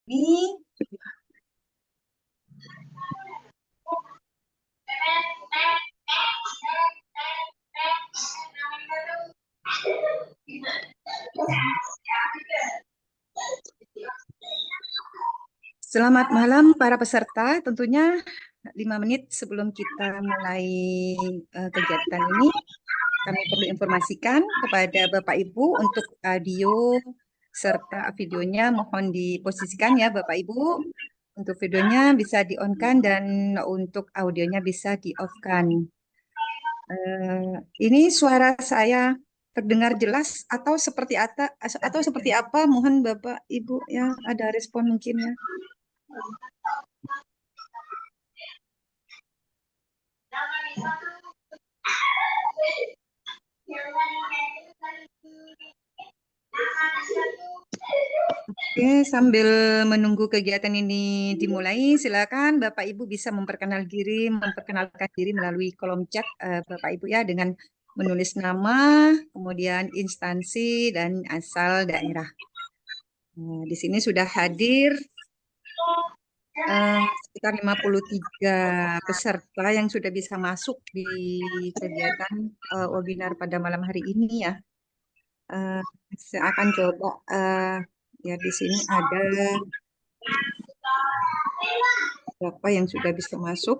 ini. Selamat malam para peserta. Tentunya 5 menit sebelum kita mulai kegiatan ini, kami perlu informasikan kepada Bapak Ibu untuk audio serta videonya mohon diposisikan ya Bapak Ibu. Untuk videonya bisa di-on-kan dan untuk audionya bisa di-off-kan. Ini suara saya terdengar jelas atau seperti apa? Mohon Bapak Ibu ya ada respon mungkin ya. Oke, sambil menunggu kegiatan ini dimulai, silakan Bapak Ibu bisa memperkenalkan diri melalui kolom chat Bapak Ibu ya dengan menulis nama, kemudian instansi dan asal daerah. Nah, di sini sudah hadir sekitar 53 peserta yang sudah bisa masuk di kegiatan webinar pada malam hari ini ya. Saya akan coba ya di sini ada berapa yang sudah bisa masuk.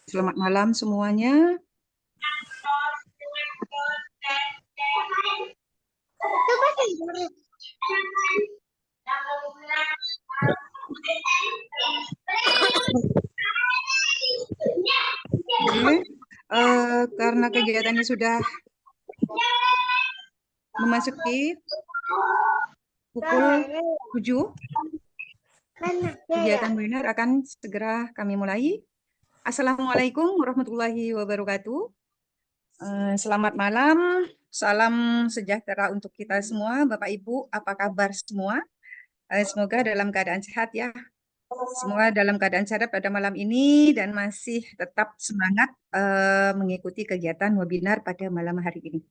Selamat malam semuanya. Oke, karena kegiatannya sudah memasuki pukul 7, kegiatan webinar akan segera kami mulai. Assalamualaikum warahmatullahi wabarakatuh. Selamat malam, salam sejahtera untuk kita semua. Bapak Ibu, apa kabar semua? Semoga dalam keadaan sehat ya. Semua dalam keadaan sehat pada malam ini dan masih tetap semangat mengikuti kegiatan webinar pada malam hari ini.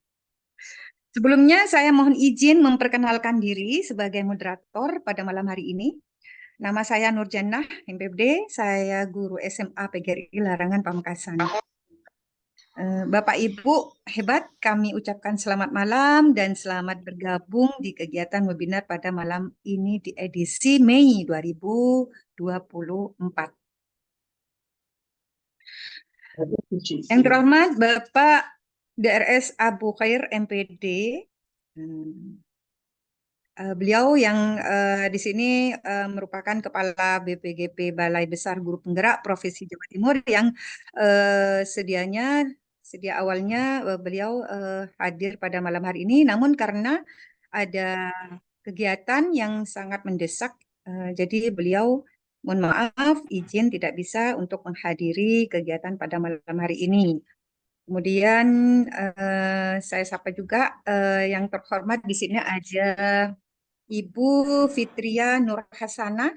Sebelumnya saya mohon izin memperkenalkan diri sebagai moderator pada malam hari ini. Nama saya Nurjannah, MPD, saya guru SMA PGRI Larangan Pamekasan. Bapak Ibu hebat, kami ucapkan selamat malam dan selamat bergabung di kegiatan webinar pada malam ini di edisi Mei 2024. Yang terhormat Bapak DRS Abu Khair MPD, beliau yang di sini merupakan Kepala BPGP Balai Besar Guru Penggerak Provinsi Jawa Timur yang sedia awalnya beliau hadir pada malam hari ini, namun karena ada kegiatan yang sangat mendesak, jadi beliau mohon maaf izin tidak bisa untuk menghadiri kegiatan pada malam hari ini. Kemudian saya sapa juga yang terhormat di sini ada Ibu Fitria Nur Hasanah.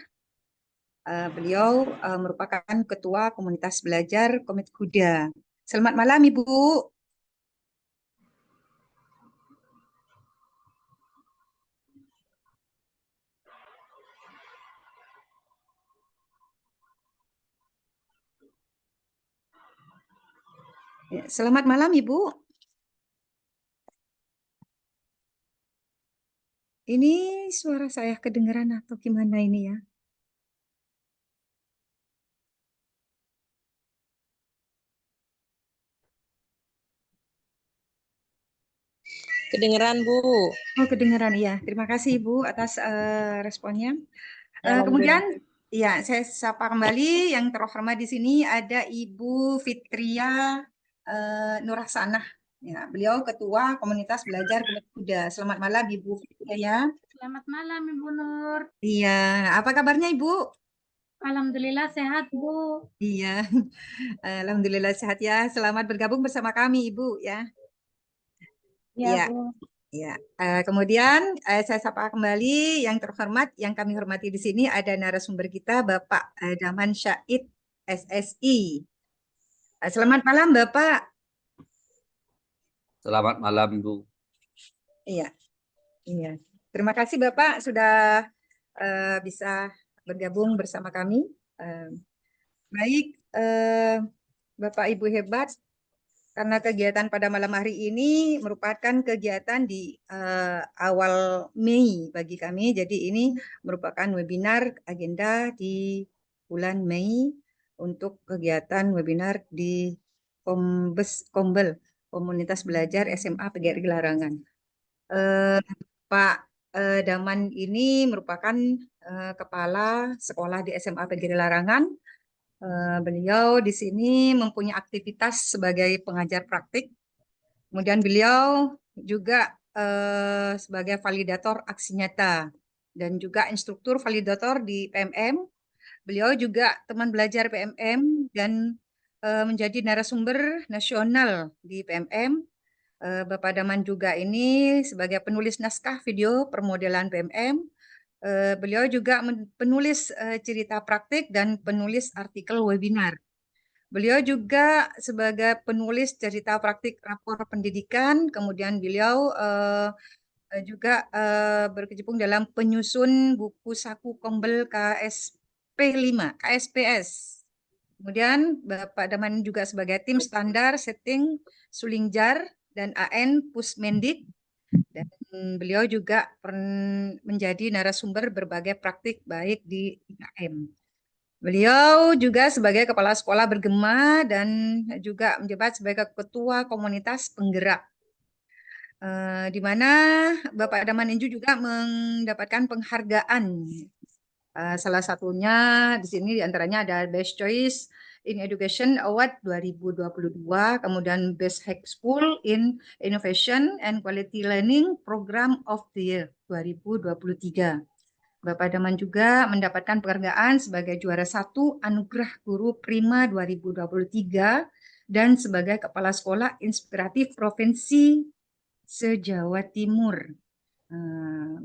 Beliau merupakan Ketua Komunitas Belajar Komit Huda. Selamat malam Ibu. Selamat malam Ibu. Ini suara saya kedengaran atau gimana ini ya? Kedengeran, Bu. Oh, kedengaran ya. Terima kasih Ibu atas responnya. Kemudian ya, saya sapa kembali yang terhormat di sini ada Ibu Fitria Nur Hasanah. Ya, beliau Ketua Komunitas Belajar Komit Huda. Selamat malam Ibu Fitria ya. Selamat malam Ibu Nur. Iya, apa kabarnya Ibu? Alhamdulillah sehat Bu. Iya, alhamdulillah sehat ya. Selamat bergabung bersama kami Ibu ya. Ya Iya. Bu. Ya, kemudian saya sapa kembali yang terhormat, yang kami hormati di sini ada narasumber kita Bapak Daman Syahid SSI. Selamat malam Bapak. Selamat malam Bu. Iya, iya. Terima kasih Bapak sudah bisa bergabung bersama kami. Baik, Bapak Ibu hebat, karena kegiatan pada malam hari ini merupakan kegiatan di awal Mei bagi kami. Jadi ini merupakan webinar agenda di bulan Mei untuk kegiatan webinar di Kombel, Komunitas Belajar SMA PGRI Larangan. Pak Daman ini merupakan kepala sekolah di SMA PGRI Larangan. Beliau di sini mempunyai aktivitas sebagai pengajar praktik. Kemudian beliau juga sebagai validator aksi nyata dan juga instruktur validator di PMM. Beliau juga teman belajar PMM dan menjadi narasumber nasional di PMM. Bapak Daman juga ini sebagai penulis naskah video permodelan PMM. Beliau juga penulis cerita praktik dan penulis artikel webinar. Beliau juga sebagai penulis cerita praktik rapor pendidikan, kemudian beliau juga berkecimpung dalam penyusun buku saku Kombel KSP 5, KSPS. Kemudian Bapak Daman juga sebagai tim standar setting Sulingjar dan AN Pusmendik. Dan beliau juga menjadi narasumber berbagai praktik baik di IKM. Beliau juga sebagai kepala sekolah bergema dan juga menjabat sebagai ketua komunitas penggerak. Di mana Bapak Daman Inju juga mendapatkan penghargaan. Salah satunya di sini diantaranya ada Best Choice in Education Award 2022, kemudian Best High School in Innovation and Quality Learning Program of the Year 2023. Bapak Daman juga mendapatkan penghargaan sebagai juara 1 Anugerah Guru Prima 2023 dan sebagai Kepala Sekolah Inspiratif Provinsi se-Jawa Timur.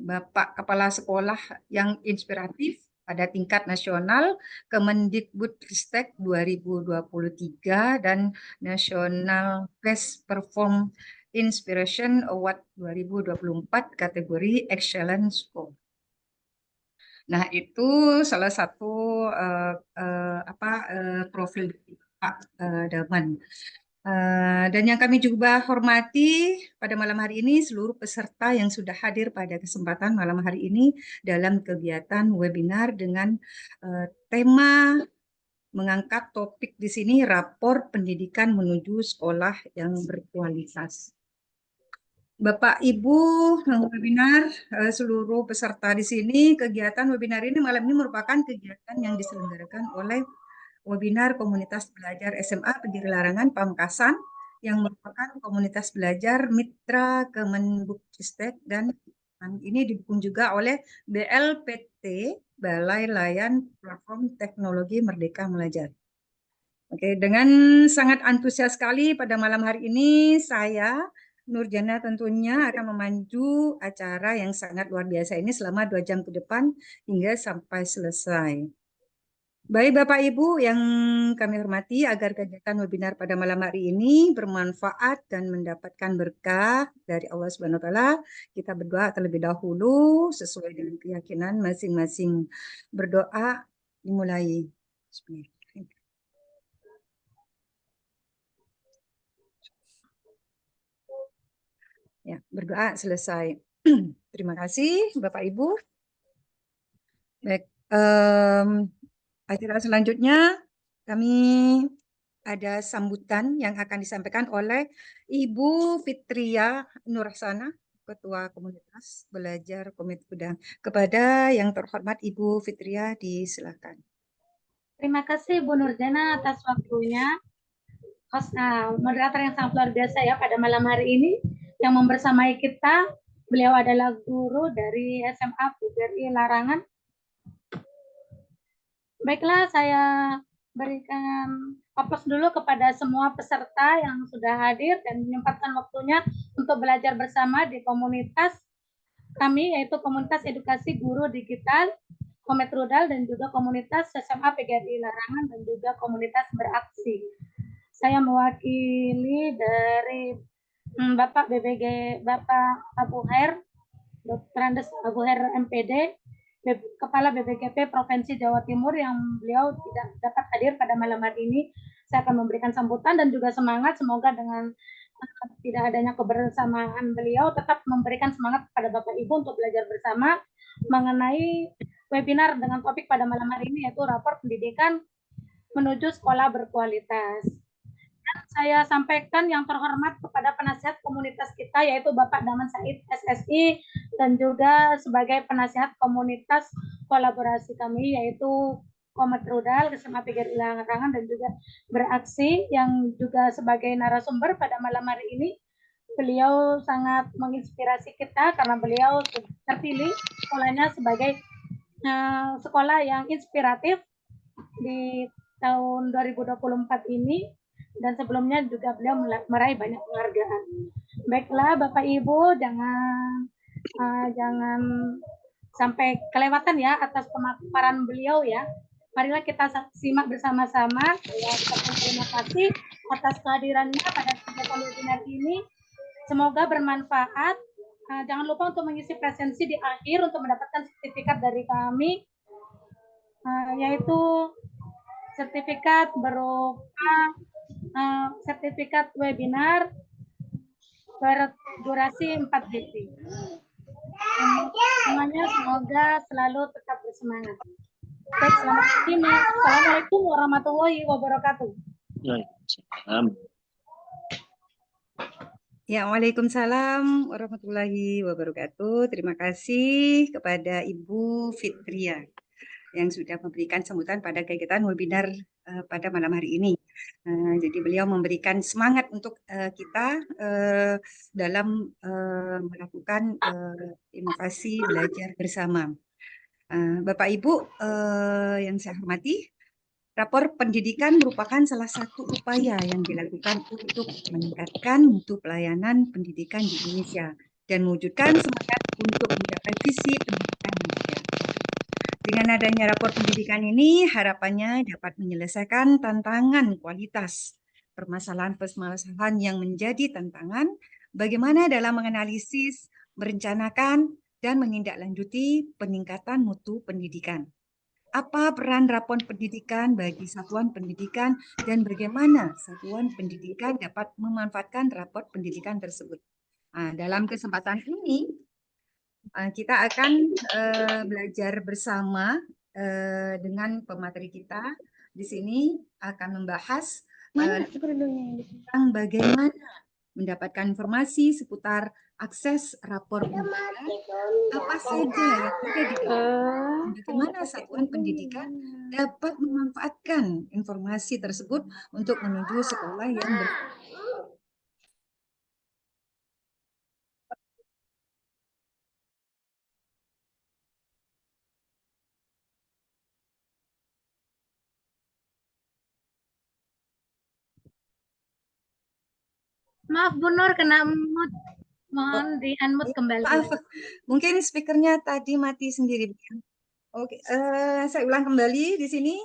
Bapak Kepala Sekolah yang inspiratif pada tingkat nasional Kemendikbudristek 2023 dan National Best Perform Inspiration Award 2024 kategori Excellence School. Nah, itu salah satu profil Pak Daman. Dan yang kami juga hormati pada malam hari ini seluruh peserta yang sudah hadir pada kesempatan malam hari ini dalam kegiatan webinar dengan tema mengangkat topik di sini rapor pendidikan menuju sekolah yang berkualitas. Bapak, Ibu, webinar, seluruh peserta di sini, kegiatan webinar ini malam ini merupakan kegiatan yang diselenggarakan oleh webinar Komunitas Belajar SMA PGRI Larangan Pamekasan yang merupakan komunitas belajar mitra Kemendikbudristek dan ini didukung juga oleh BLPT, Balai Layan Platform Teknologi Merdeka Belajar. Oke, dengan sangat antusias sekali pada malam hari ini saya Nurjana tentunya akan memandu acara yang sangat luar biasa ini selama 2 jam ke depan hingga sampai selesai. Baik Bapak Ibu yang kami hormati, agar kegiatan webinar pada malam hari ini bermanfaat dan mendapatkan berkah dari Allah Subhanahu wa taala, kita berdoa terlebih dahulu sesuai dengan keyakinan masing-masing. Berdoa dimulai. Bismillah. Ya, berdoa selesai. Terima kasih Bapak Ibu. Baik, acara selanjutnya kami ada sambutan yang akan disampaikan oleh Ibu Fitria Nurhasana, Ketua Komunitas Belajar Komite Udang. Kepada yang terhormat Ibu Fitria, disilakan. Terima kasih Bu Nurjana atas waktunya. Host, moderator yang sangat luar biasa ya pada malam hari ini yang membersamai kita. Beliau adalah guru dari SMA PGRI Larangan. Baiklah, saya berikan aplaus dulu kepada semua peserta yang sudah hadir dan menyempatkan waktunya untuk belajar bersama di komunitas kami, yaitu Komunitas Edukasi Guru Digital Komite Rudal dan juga komunitas SMA PGRI Larangan dan juga komunitas beraksi. Saya mewakili dari Bapak BBG, Bapak Abu Her, Dr. Andes Abu Her MPD, Kepala BPKP Provinsi Jawa Timur yang beliau tidak dapat hadir pada malam hari ini. Saya akan memberikan sambutan dan juga semangat, semoga dengan tidak adanya kebersamaan beliau tetap memberikan semangat kepada Bapak Ibu untuk belajar bersama mengenai webinar dengan topik pada malam hari ini, yaitu rapor pendidikan menuju sekolah berkualitas. Dan saya sampaikan yang terhormat kepada penasihat komunitas kita, yaitu Bapak Daman Said SSI, dan juga sebagai penasihat komunitas kolaborasi kami, yaitu Komet Rudal, SMA Pigar Ilangan, dan juga Beraksi, yang juga sebagai narasumber pada malam hari ini. Beliau sangat menginspirasi kita karena beliau terpilih sekolahnya sebagai sekolah yang inspiratif di tahun 2024 ini, dan sebelumnya juga beliau meraih banyak penghargaan. Baiklah Bapak Ibu, jangan sampai kelewatan ya atas pemaparan beliau ya. Marilah kita simak bersama-sama. Saya ucapkan terima kasih atas kehadirannya pada kegiatan webinar ini. Semoga bermanfaat. Jangan lupa untuk mengisi presensi di akhir untuk mendapatkan sertifikat dari kami, yaitu sertifikat berupa sertifikat webinar berdurasi 4 GP. Semuanya semoga selalu tetap bersemangat. Baik, selamat siang. Assalamualaikum warahmatullahi wabarakatuh. Ya, Waalaikumsalam warahmatullahi wabarakatuh. Terima kasih kepada Ibu Fitria yang sudah memberikan sambutan pada kegiatan webinar pada malam hari ini. Jadi beliau memberikan semangat untuk kita dalam melakukan inovasi belajar bersama. Bapak Ibu yang saya hormati, rapor pendidikan merupakan salah satu upaya yang dilakukan untuk meningkatkan mutu pelayanan pendidikan di Indonesia dan mewujudkan semangat untuk mencapai visi pendidikan Indonesia. Dengan adanya rapor pendidikan ini, harapannya dapat menyelesaikan tantangan kualitas, permasalahan-permasalahan yang menjadi tantangan, bagaimana dalam menganalisis, merencanakan, dan menindaklanjuti peningkatan mutu pendidikan. Apa peran rapor pendidikan bagi satuan pendidikan dan bagaimana satuan pendidikan dapat memanfaatkan rapor pendidikan tersebut. Dalam kesempatan ini, kita akan belajar bersama dengan pemateri kita. Di sini akan membahas tentang bagaimana mendapatkan informasi seputar akses rapor pendidikan, apa saja yang ada di dalam, bagaimana satuan pendidikan dapat memanfaatkan informasi tersebut untuk menuju sekolah yang Maaf Bu Nur, kena mute. Mohon di-unmute kembali. Maaf, mungkin speakernya tadi mati sendiri. Oke, saya ulang kembali di sini.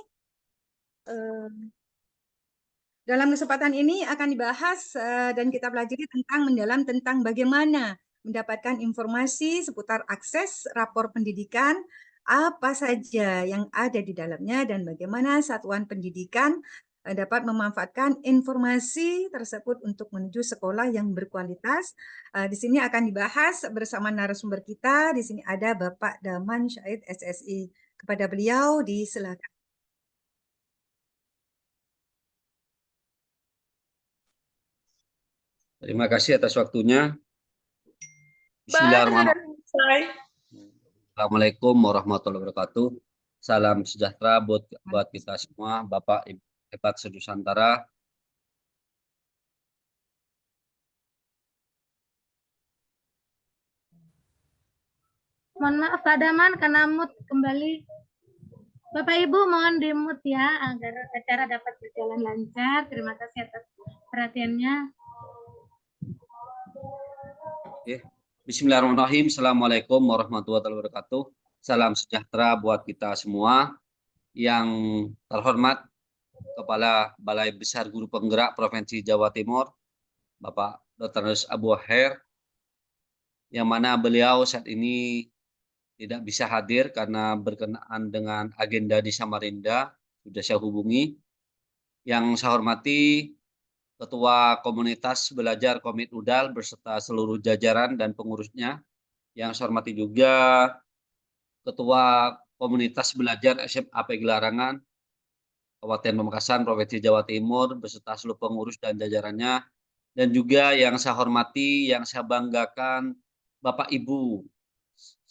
Dalam kesempatan ini akan dibahas dan kita pelajari mendalam tentang bagaimana mendapatkan informasi seputar akses rapor pendidikan, apa saja yang ada di dalamnya, dan bagaimana satuan pendidikan dapat memanfaatkan informasi tersebut untuk menuju sekolah yang berkualitas. Di sini akan dibahas bersama narasumber kita. Di sini ada Bapak Daman Said SSI. Kepada beliau disilakan. Terima kasih atas waktunya. Bismillahirrahmanirrahim. Assalamualaikum warahmatullahi wabarakatuh. Salam sejahtera buat kita semua, Bapak Ibu hebat se-Nusantara. Mohon maaf Pak Daman, kena mute kembali. Bapak Ibu mohon di-mute ya agar acara dapat berjalan lancar. Terima kasih atas perhatiannya. Bismillahirrahmanirrahim. Assalamualaikum warahmatullahi wabarakatuh. Salam sejahtera buat kita semua. Yang terhormat Kepala Balai Besar Guru Penggerak Provinsi Jawa Timur, Bapak Dr. Abu Khair, yang mana beliau saat ini tidak bisa hadir karena berkenaan dengan agenda di Samarinda, sudah saya hubungi. Yang saya hormati Ketua Komunitas Belajar Komit Udal beserta seluruh jajaran dan pengurusnya. Yang saya hormati juga Ketua Komunitas Belajar SMA Pegelarangan Kabupaten Pamekasan, Provinsi Jawa Timur beserta seluruh pengurus dan jajarannya. Dan juga yang saya hormati, yang saya banggakan, Bapak Ibu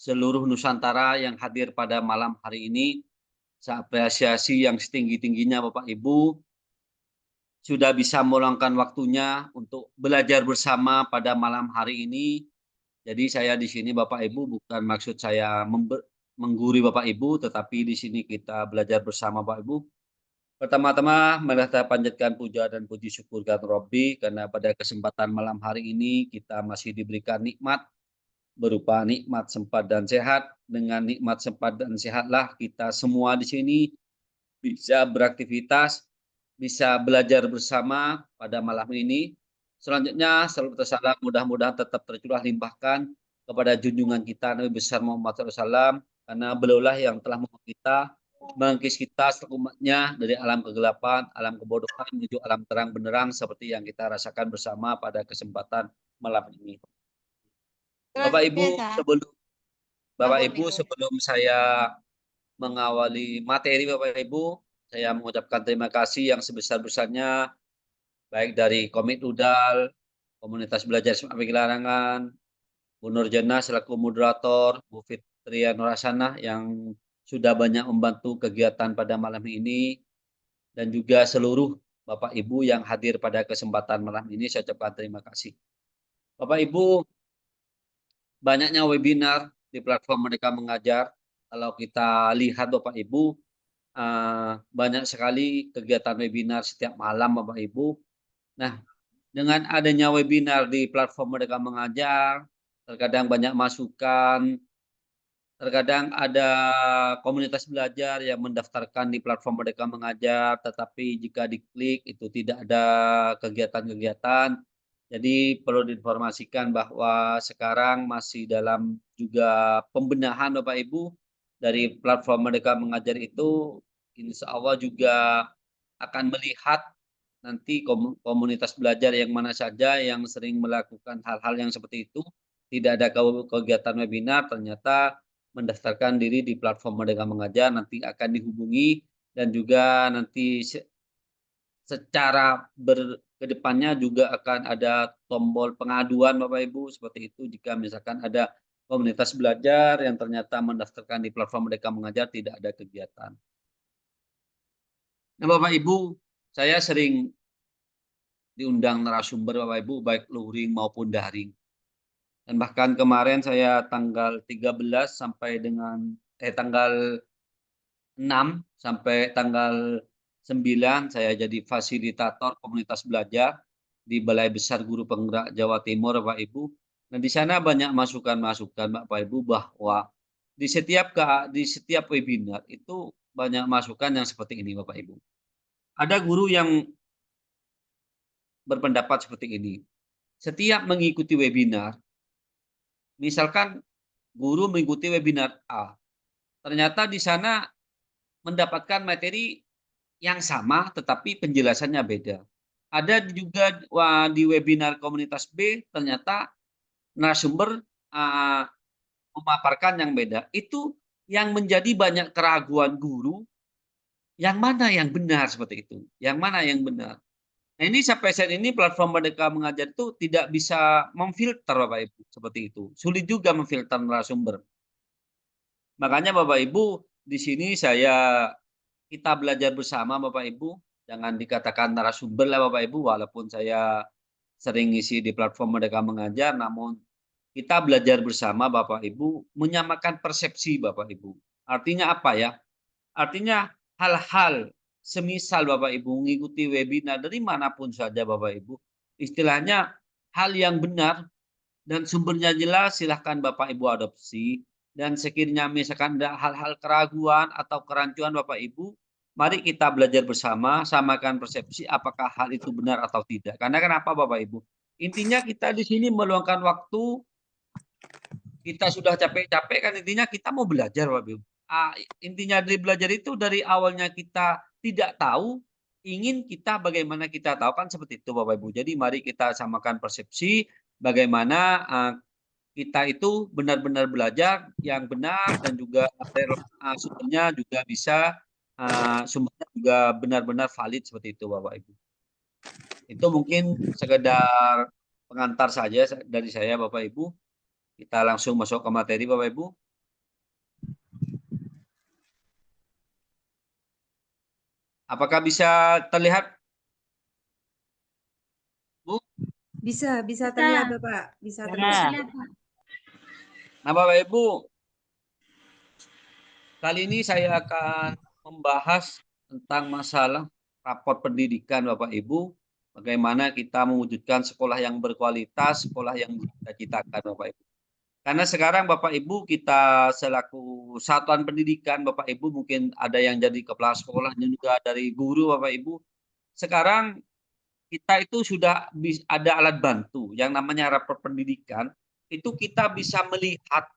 seluruh Nusantara yang hadir pada malam hari ini. Saya apresiasi yang setinggi-tingginya Bapak Ibu sudah bisa meluangkan waktunya untuk belajar bersama pada malam hari ini. Jadi saya di sini Bapak Ibu bukan maksud saya menggurui Bapak Ibu, tetapi di sini kita belajar bersama Bapak Ibu. Pertama-tama, mari kita panjatkan puja dan puji syukur kepada Robbi karena pada kesempatan malam hari ini kita masih diberikan nikmat berupa nikmat sempat dan sehat. Dengan nikmat sempat dan sehatlah kita semua di sini bisa beraktivitas, bisa belajar bersama pada malam ini. Selanjutnya, salam salam mudah-mudahan tetap tercurah limpahkan kepada junjungan kita Nabi besar Muhammad SAW, karena beliaulah yang telah mengikis kita umatnya dari alam kegelapan, alam kebodohan menuju alam terang benderang seperti yang kita rasakan bersama pada kesempatan malam ini. Bapak Ibu, sebelum saya mengawali materi Bapak Ibu, saya mengucapkan terima kasih yang sebesar-besarnya baik dari Komit Udal, Komunitas Belajar SMA Pegelarangan, Bu Nurjana selaku moderator, Bu Fitria Nurasana yang sudah banyak membantu kegiatan pada malam ini, dan juga seluruh Bapak Ibu yang hadir pada kesempatan malam ini, saya ucapkan terima kasih. Bapak Ibu, banyaknya webinar di platform Merdeka Mengajar. Kalau kita lihat Bapak Ibu, banyak sekali kegiatan webinar setiap malam Bapak Ibu. Nah, dengan adanya webinar di platform Merdeka Mengajar, terkadang banyak masukan, terkadang ada komunitas belajar yang mendaftarkan di platform Merdeka Mengajar, tetapi jika diklik itu tidak ada kegiatan-kegiatan. Jadi perlu diinformasikan bahwa sekarang masih dalam juga pembenahan Bapak Ibu dari platform Merdeka Mengajar itu, insya Allah juga akan melihat nanti komunitas belajar yang mana saja yang sering melakukan hal-hal yang seperti itu, tidak ada kegiatan webinar, ternyata mendaftarkan diri di platform Merdeka Mengajar, nanti akan dihubungi dan juga nanti secara kedepannya juga akan ada tombol pengaduan Bapak Ibu seperti itu jika misalkan ada komunitas belajar yang ternyata mendaftarkan di platform Merdeka Mengajar tidak ada kegiatan. Nah Bapak Ibu, saya sering diundang narasumber Bapak Ibu baik luring maupun daring. Dan bahkan kemarin saya tanggal 13 sampai dengan tanggal 6 sampai tanggal 9 saya jadi fasilitator komunitas belajar di Balai Besar Guru Penggerak Jawa Timur Bapak Ibu. Nah di sana banyak masukan-masukan Bapak Ibu bahwa di setiap webinar itu banyak masukan yang seperti ini Bapak Ibu. Ada guru yang berpendapat seperti ini. Setiap mengikuti webinar, misalkan guru mengikuti webinar A, ternyata di sana mendapatkan materi yang sama tetapi penjelasannya beda. Ada juga di webinar komunitas B ternyata narasumber memaparkan yang beda. Itu yang menjadi banyak keraguan guru, yang mana yang benar seperti itu, yang mana yang benar. Nah ini sampai saat ini platform Merdeka Mengajar itu tidak bisa memfilter Bapak Ibu seperti itu. Sulit juga memfilter narasumber. Makanya Bapak Ibu di sini kita belajar bersama Bapak Ibu. Jangan dikatakan narasumber lah Bapak Ibu, walaupun saya sering ngisi di platform Merdeka Mengajar, namun kita belajar bersama Bapak Ibu, menyamakan persepsi Bapak Ibu. Artinya apa ya? Artinya hal-hal semisal Bapak Ibu mengikuti webinar dari manapun saja Bapak Ibu, istilahnya hal yang benar dan sumbernya jelas silahkan Bapak Ibu adopsi, dan sekiranya misalkan ada hal-hal keraguan atau kerancuan Bapak Ibu, mari kita belajar bersama, samakan persepsi apakah hal itu benar atau tidak. Karena kenapa Bapak Ibu? Intinya kita di sini meluangkan waktu, kita sudah capek-capek kan intinya kita mau belajar Bapak Ibu. Intinya dari belajar itu dari awalnya kita tidak tahu, ingin kita bagaimana kita tahu kan seperti itu Bapak Ibu. Jadi mari kita samakan persepsi bagaimana kita itu benar-benar belajar yang benar dan juga sumbernya juga bisa sumbernya juga benar-benar valid seperti itu Bapak Ibu. Itu mungkin sekedar pengantar saja dari saya Bapak Ibu. Kita langsung masuk ke materi Bapak Ibu. Apakah bisa terlihat, Bu? Bisa Bisa. terlihat Bapak, bisa Bisa terlihat. lihat, Pak. Nah Bapak Ibu, kali ini saya akan membahas tentang masalah rapor pendidikan Bapak Ibu. Bagaimana kita mewujudkan sekolah yang berkualitas, sekolah yang kita-citakan Bapak Ibu. Karena sekarang Bapak Ibu kita selaku satuan pendidikan Bapak Ibu mungkin ada yang jadi kepala sekolah dan juga dari guru Bapak Ibu. Sekarang kita itu sudah ada alat bantu yang namanya rapor pendidikan. Itu kita bisa melihat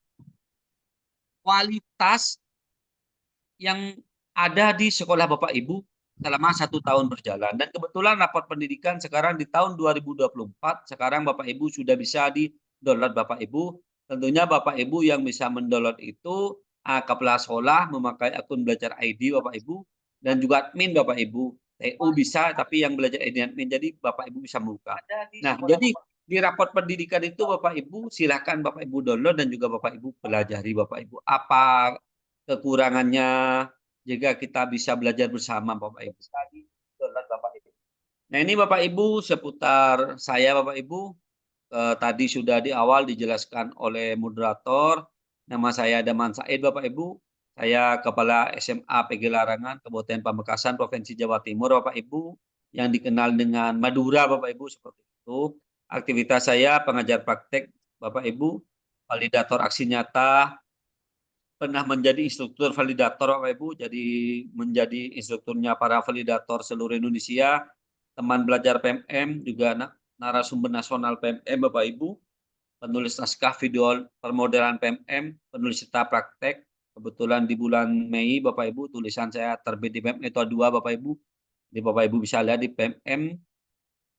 kualitas yang ada di sekolah Bapak Ibu selama 1 tahun berjalan. Dan kebetulan rapor pendidikan sekarang di tahun 2024, sekarang Bapak Ibu sudah bisa di-download Bapak Ibu. Tentunya Bapak Ibu yang bisa mendownload itu kepala sekolah memakai akun belajar ID Bapak Ibu dan juga admin Bapak Ibu. TU bisa, tapi yang belajar ID admin jadi Bapak Ibu bisa buka. Nah, jadi di rapor pendidikan itu Bapak Ibu silakan Bapak Ibu download dan juga Bapak Ibu pelajari Bapak Ibu apa kekurangannya jika kita bisa belajar bersama Bapak Ibu. Nah, ini Bapak Ibu seputar saya Bapak Ibu. Tadi sudah di awal dijelaskan oleh moderator. Nama saya Daman Said Bapak Ibu. Saya Kepala SMA PG Larangan Kabupaten Pamekasan Provinsi Jawa Timur Bapak Ibu, yang dikenal dengan Madura Bapak Ibu seperti itu. Aktivitas saya pengajar praktek Bapak Ibu, validator aksi nyata, pernah menjadi instruktur validator Bapak Ibu, jadi menjadi instrukturnya para validator seluruh Indonesia, teman belajar PMM, juga narasumber nasional PMM Bapak Ibu, penulis naskah video permodelan PMM, penulis serta praktek. Kebetulan di bulan Mei Bapak Ibu tulisan saya terbit di PMM itu 2 Bapak Ibu. Jadi Bapak Ibu bisa lihat di PMM,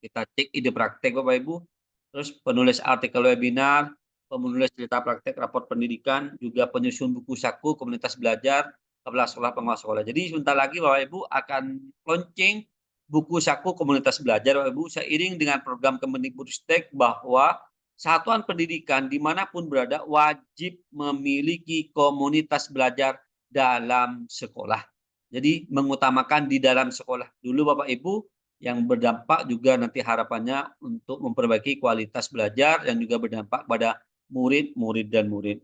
kita cek ide praktek Bapak Ibu. Terus penulis artikel webinar, penulis cerita praktek raport pendidikan, juga penyusun buku saku komunitas belajar, kepala sekolah pengawas sekolah. Jadi sebentar lagi Bapak Ibu akan launching buku saku komunitas belajar Bapak Ibu seiring dengan program Kemendikbudristek bahwa satuan pendidikan dimanapun berada wajib memiliki komunitas belajar dalam sekolah. Jadi mengutamakan di dalam sekolah dulu Bapak Ibu, yang berdampak juga nanti harapannya untuk memperbaiki kualitas belajar yang juga berdampak pada murid dan murid.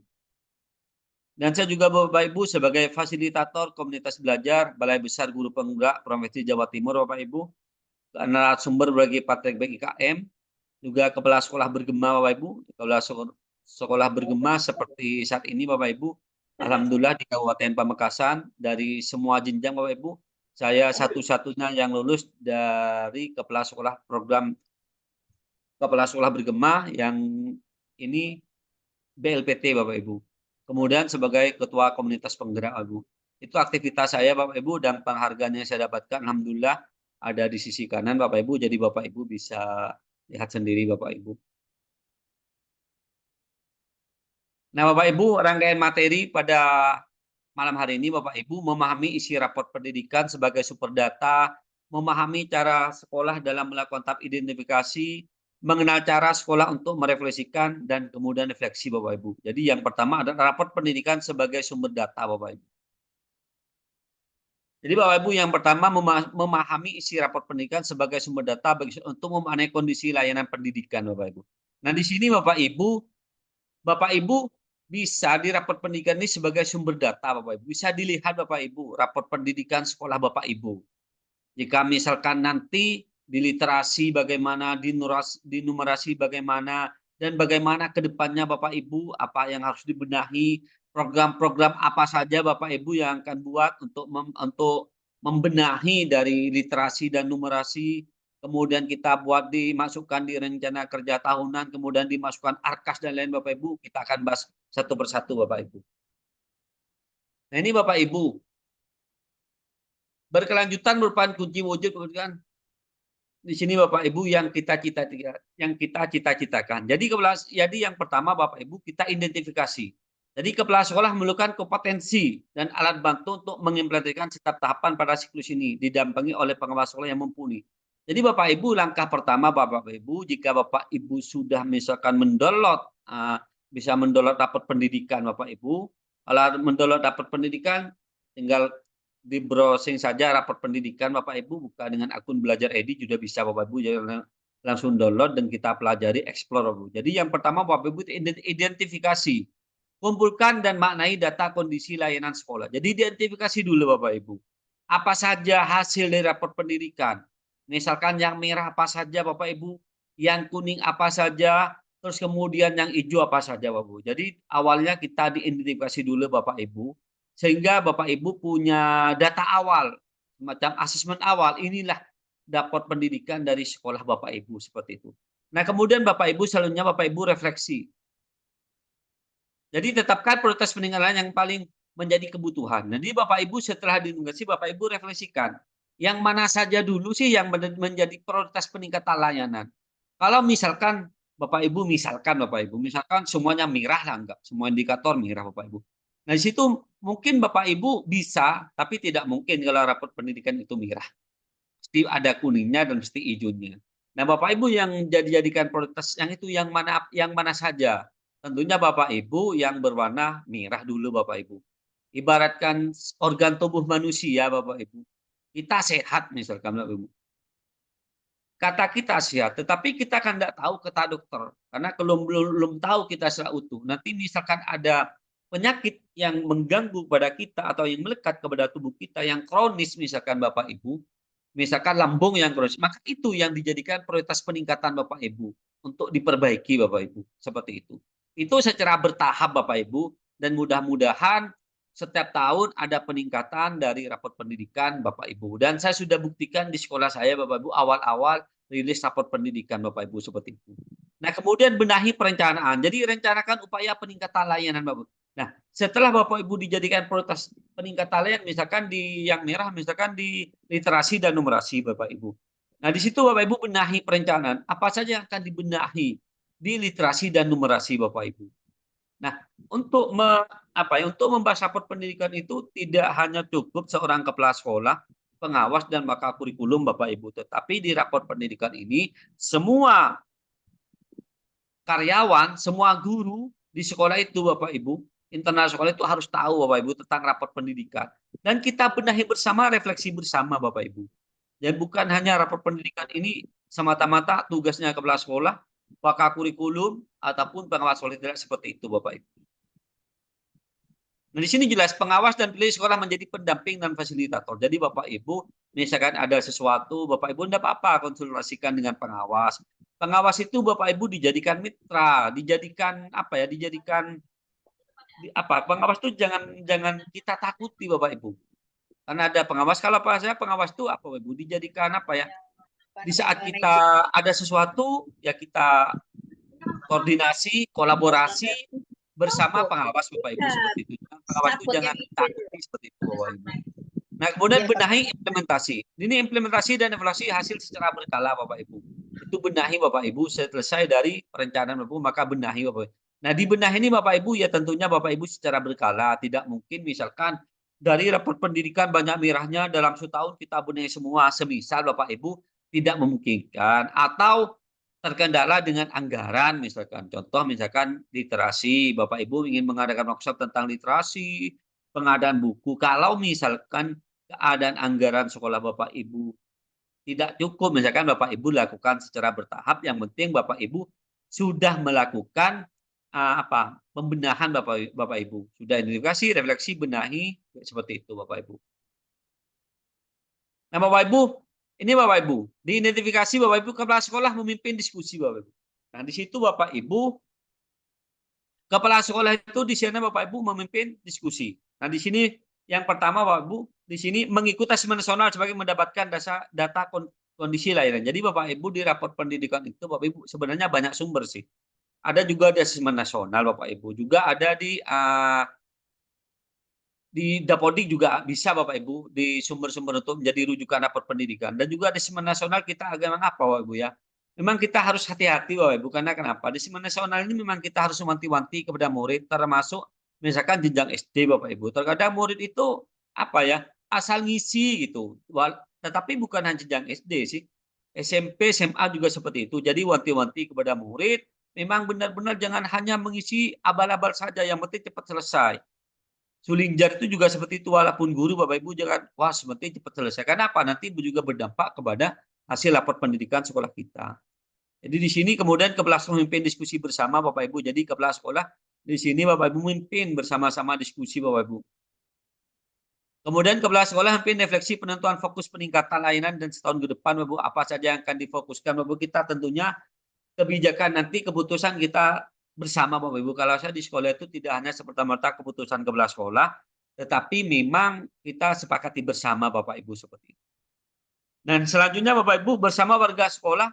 Dan saya juga Bapak Ibu sebagai fasilitator komunitas belajar Balai Besar Guru Penggerak Provinsi Jawa Timur Bapak Ibu, narasumber bagi praktek BIKM, juga kepala sekolah bergema Bapak Ibu, kepala sekolah bergema seperti saat ini Bapak Ibu. Alhamdulillah di Kabupaten Pamekasan dari semua jenjang Bapak Ibu, saya satu-satunya yang lulus dari kepala sekolah program kepala sekolah bergema yang ini BLPT Bapak Ibu. Kemudian sebagai ketua komunitas penggerak Bapak Ibu. Itu aktivitas saya Bapak Ibu dan penghargaan yang saya dapatkan alhamdulillah ada di sisi kanan Bapak Ibu, jadi Bapak Ibu bisa lihat sendiri Bapak Ibu. Nah Bapak Ibu, rangkaian materi pada malam hari ini Bapak Ibu memahami isi raport pendidikan sebagai sumber data, memahami cara sekolah dalam melakukan tahap identifikasi, mengenal cara sekolah untuk merefleksikan, dan kemudian refleksi Bapak Ibu. Jadi yang pertama adalah raport pendidikan sebagai sumber data Bapak Ibu. Jadi Bapak Ibu yang pertama memahami isi raport pendidikan sebagai sumber data untuk memaknai kondisi layanan pendidikan Bapak Ibu. Nah di sini Bapak Ibu bisa di raport pendidikan ini sebagai sumber data Bapak Ibu. Bisa dilihat Bapak Ibu raport pendidikan sekolah Bapak Ibu. Jika misalkan nanti di literasi bagaimana, di numerasi bagaimana, dan bagaimana ke depannya Bapak Ibu, apa yang harus dibenahi, program-program apa saja Bapak Ibu yang akan buat untuk membenahi dari literasi dan numerasi, kemudian kita buat dimasukkan di rencana kerja tahunan, kemudian dimasukkan arkas dan lain Bapak Ibu, kita akan bahas satu persatu Bapak Ibu. Nah ini Bapak Ibu, berkelanjutan merupakan kunci wujud kan di sini Bapak Ibu yang kita cita-citakan. Jadi yang pertama Bapak Ibu kita identifikasi. Jadi kepala sekolah memerlukan kompetensi dan alat bantu untuk mengimplementasikan setiap tahapan pada siklus ini didampingi oleh pengawas sekolah yang mumpuni. Jadi Bapak Ibu langkah pertama Bapak Ibu jika Bapak Ibu sudah misalkan bisa mendownload raport pendidikan Bapak Ibu. Kalau mendownload raport pendidikan tinggal di browsing saja raport pendidikan Bapak Ibu, buka dengan akun Belajar Edi juga bisa Bapak Ibu, jadi langsung download dan kita pelajari, explore Bapak Ibu. Jadi yang pertama Bapak Ibu identifikasi, kumpulkan dan maknai data kondisi layanan sekolah. Jadi identifikasi dulu Bapak Ibu. Apa saja hasil dari raport pendidikan? Misalkan yang merah apa saja Bapak Ibu, yang kuning apa saja, terus kemudian yang hijau apa saja Bapak Ibu. Jadi awalnya kita diidentifikasi dulu Bapak Ibu, sehingga Bapak Ibu punya data awal, semacam asesmen awal, inilah raport pendidikan dari sekolah Bapak Ibu, seperti itu. Nah kemudian Bapak Ibu selanjutnya Bapak Ibu refleksi. Jadi tetapkan prioritas peningkatan yang paling menjadi kebutuhan. Jadi Bapak Ibu setelah diintegrasi Bapak Ibu refleksikan. Yang mana saja dulu sih yang menjadi prioritas peningkatan layanan. Kalau misalkan Bapak Ibu misalkan semuanya merah lah, enggak, semua indikator merah Bapak Ibu. Nah di situ mungkin Bapak Ibu bisa, tapi tidak mungkin kalau raport pendidikan itu merah. Mesti ada kuningnya dan mesti hijaunya. Nah Bapak Ibu yang dijadikan prioritas yang itu yang mana saja. Tentunya Bapak Ibu yang berwarna merah dulu Bapak Ibu. Ibaratkan organ tubuh manusia Bapak Ibu. Kita sehat misalkan Bapak Ibu. Kata kita sehat, tetapi kita kan tidak tahu kata dokter. Karena belum tahu kita secara utuh. Nanti misalkan ada penyakit yang mengganggu pada kita atau yang melekat kepada tubuh kita yang kronis misalkan Bapak Ibu, misalkan lambung yang kronis, maka itu yang dijadikan prioritas peningkatan Bapak Ibu untuk diperbaiki Bapak Ibu, seperti itu. Itu secara bertahap Bapak Ibu, dan mudah-mudahan setiap tahun ada peningkatan dari raport pendidikan Bapak Ibu. Dan saya sudah buktikan di sekolah saya Bapak Ibu awal-awal rilis raport pendidikan Bapak Ibu seperti itu. Nah kemudian benahi perencanaan. Jadi rencanakan upaya peningkatan layanan Bapak Ibu. Nah setelah Bapak Ibu dijadikan prioritas peningkatan layanan, misalkan di yang merah, misalkan di literasi dan numerasi Bapak Ibu. Nah di situ Bapak Ibu benahi perencanaan. Apa saja yang akan dibenahi di literasi dan numerasi Bapak Ibu. Nah, untuk membahas raport pendidikan itu tidak hanya cukup seorang kepala sekolah, pengawas dan bakal kurikulum Bapak Ibu, tetapi di raport pendidikan ini semua karyawan, semua guru di sekolah itu Bapak Ibu, internal sekolah itu harus tahu Bapak Ibu tentang raport pendidikan. Dan kita benahi bersama, refleksi bersama Bapak Ibu. Dan bukan hanya raport pendidikan ini semata-mata tugasnya kepala sekolah, pakar kurikulum, ataupun pengawas sekolah, tidak seperti itu Bapak Ibu. Nah di sini jelas pengawas dan penilai sekolah menjadi pendamping dan fasilitator. Jadi Bapak Ibu, misalkan ada sesuatu, Bapak Ibu tidak apa-apa konsultasikan dengan pengawas. Pengawas itu Bapak Ibu dijadikan mitra, dijadikan pengawas itu jangan kita takuti Bapak Ibu. Karena ada pengawas, kalau saya pengawas itu apa Bapak Ibu? Dijadikan di saat kita ada sesuatu ya kita koordinasi, kolaborasi bersama pengawas Bapak Ibu seperti itu. Pengawas itu jangan takuti seperti itu Bapak Ibu. Nah kemudian benahi implementasi. Ini implementasi dan evaluasi hasil secara berkala Bapak Ibu. Itu benahi Bapak Ibu selesai dari perencanaan Bapak Ibu, maka benahi Bapak Ibu. Nah di benahi ini Bapak Ibu ya tentunya Bapak Ibu secara berkala. Tidak mungkin misalkan dari raport pendidikan banyak merahnya dalam setahun kita benahi semua. Semisal Bapak Ibu tidak memungkinkan atau terkendala dengan anggaran misalkan. Contoh misalkan literasi, Bapak Ibu ingin mengadakan workshop tentang literasi, pengadaan buku. Kalau misalkan keadaan anggaran sekolah Bapak Ibu tidak cukup, misalkan Bapak Ibu lakukan secara bertahap, yang penting Bapak Ibu sudah melakukan pembenahan Bapak Ibu. Sudah identifikasi, refleksi, benahi, seperti itu Bapak Ibu. Nah Bapak Ibu, ini Bapak Ibu, diidentifikasi Bapak Ibu kepala sekolah memimpin diskusi Bapak Ibu. Nah di situ Bapak Ibu, kepala sekolah itu di sana Bapak Ibu memimpin diskusi. Nah di sini yang pertama Bapak Ibu, di sini mengikuti asesmen nasional sebagai mendapatkan data kondisi layanan. Jadi Bapak Ibu di raport pendidikan itu Bapak Ibu sebenarnya banyak sumber sih. ada juga di asesmen nasional Bapak Ibu, juga ada di Dapodik juga bisa Bapak Ibu, di sumber-sumber untuk menjadi rujukan rapor pendidikan. Dan juga di asesmen nasional kita agak apa Bapak Ibu ya. Memang kita harus hati-hati Bapak Ibu, karena kenapa? Di asesmen nasional ini memang kita harus mewanti-wanti kepada murid, termasuk misalkan jenjang SD Bapak Ibu. Terkadang murid itu apa ya, asal ngisi gitu. Tetapi bukan hanya jenjang SD sih. SMP, SMA juga seperti itu. Jadi wanti-wanti kepada murid, memang benar-benar jangan hanya mengisi abal-abal saja, yang penting cepat selesai. Suling-jar itu juga seperti itu, walaupun guru Bapak Ibu jangan, wah seperti cepat selesai. Karena apa? Nanti juga berdampak kepada hasil rapor pendidikan sekolah kita. Jadi di sini kemudian kepala sekolah memimpin diskusi bersama Bapak Ibu. Jadi kepala sekolah di sini Bapak Ibu memimpin bersama-sama diskusi Bapak Ibu. Kemudian kepala sekolah memimpin refleksi penentuan fokus peningkatan layanan dan setahun ke depan Bapak Ibu, apa saja yang akan difokuskan Bapak Ibu. Kita tentunya kebijakan nanti keputusan kita bersama Bapak Ibu. Kalau saya di sekolah itu tidak hanya seperti-merta keputusan kepala sekolah, tetapi memang kita sepakati bersama Bapak Ibu seperti itu. Dan selanjutnya Bapak Ibu bersama warga sekolah,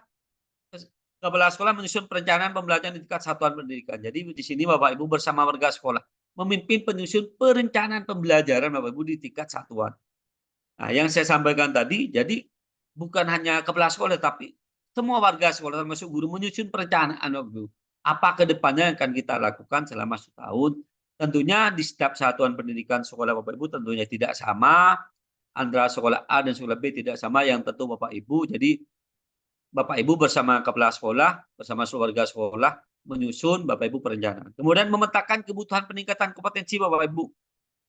kepala sekolah menyusun perencanaan pembelajaran di tingkat satuan pendidikan. Jadi di sini Bapak Ibu bersama warga sekolah memimpin penyusun perencanaan pembelajaran Bapak Ibu di tingkat satuan. Nah, yang saya sampaikan tadi, jadi bukan hanya kepala sekolah, tapi semua warga sekolah termasuk guru menyusun perencanaan Bapak Ibu. Apa ke depannya yang akan kita lakukan selama setahun. Tentunya di setiap satuan pendidikan sekolah Bapak Ibu tentunya tidak sama. Antara sekolah A dan sekolah B tidak sama, yang tentu Bapak Ibu. Jadi Bapak Ibu bersama kepala sekolah, bersama warga sekolah, menyusun Bapak Ibu perencanaan. Kemudian memetakan kebutuhan peningkatan kompetensi Bapak Ibu.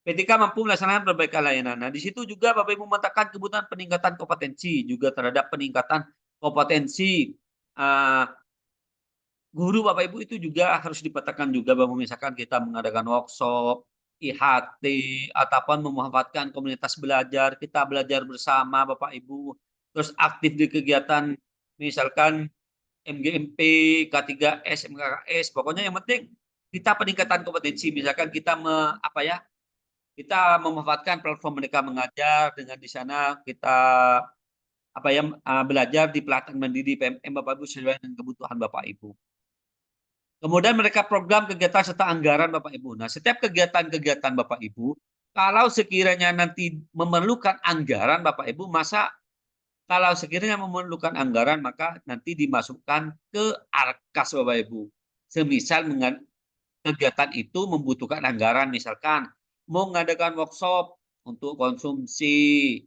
PTK mampu melaksanakan perbaikan layanan. Nah, di situ juga Bapak Ibu memetakan kebutuhan peningkatan kompetensi, juga terhadap peningkatan kompetensi guru Bapak Ibu itu juga harus dipetakan juga, bahwa misalkan kita mengadakan workshop, IHT, ataupun memanfaatkan komunitas belajar, kita belajar bersama Bapak Ibu, terus aktif di kegiatan misalkan MGMP, K3S, MKKS, pokoknya yang penting kita peningkatan kompetensi, misalkan kita kita memanfaatkan platform Merdeka Mengajar, dengan di sana kita belajar di pelatihan mandiri PMM Bapak Ibu sesuai dengan kebutuhan Bapak Ibu. Kemudian mereka program kegiatan serta anggaran Bapak Ibu. Nah, setiap kegiatan-kegiatan Bapak Ibu, kalau sekiranya nanti memerlukan anggaran Bapak Ibu, kalau sekiranya memerlukan anggaran, maka nanti dimasukkan ke Arkas Bapak Ibu. Semisal kegiatan itu membutuhkan anggaran, misalkan mau mengadakan workshop untuk konsumsi,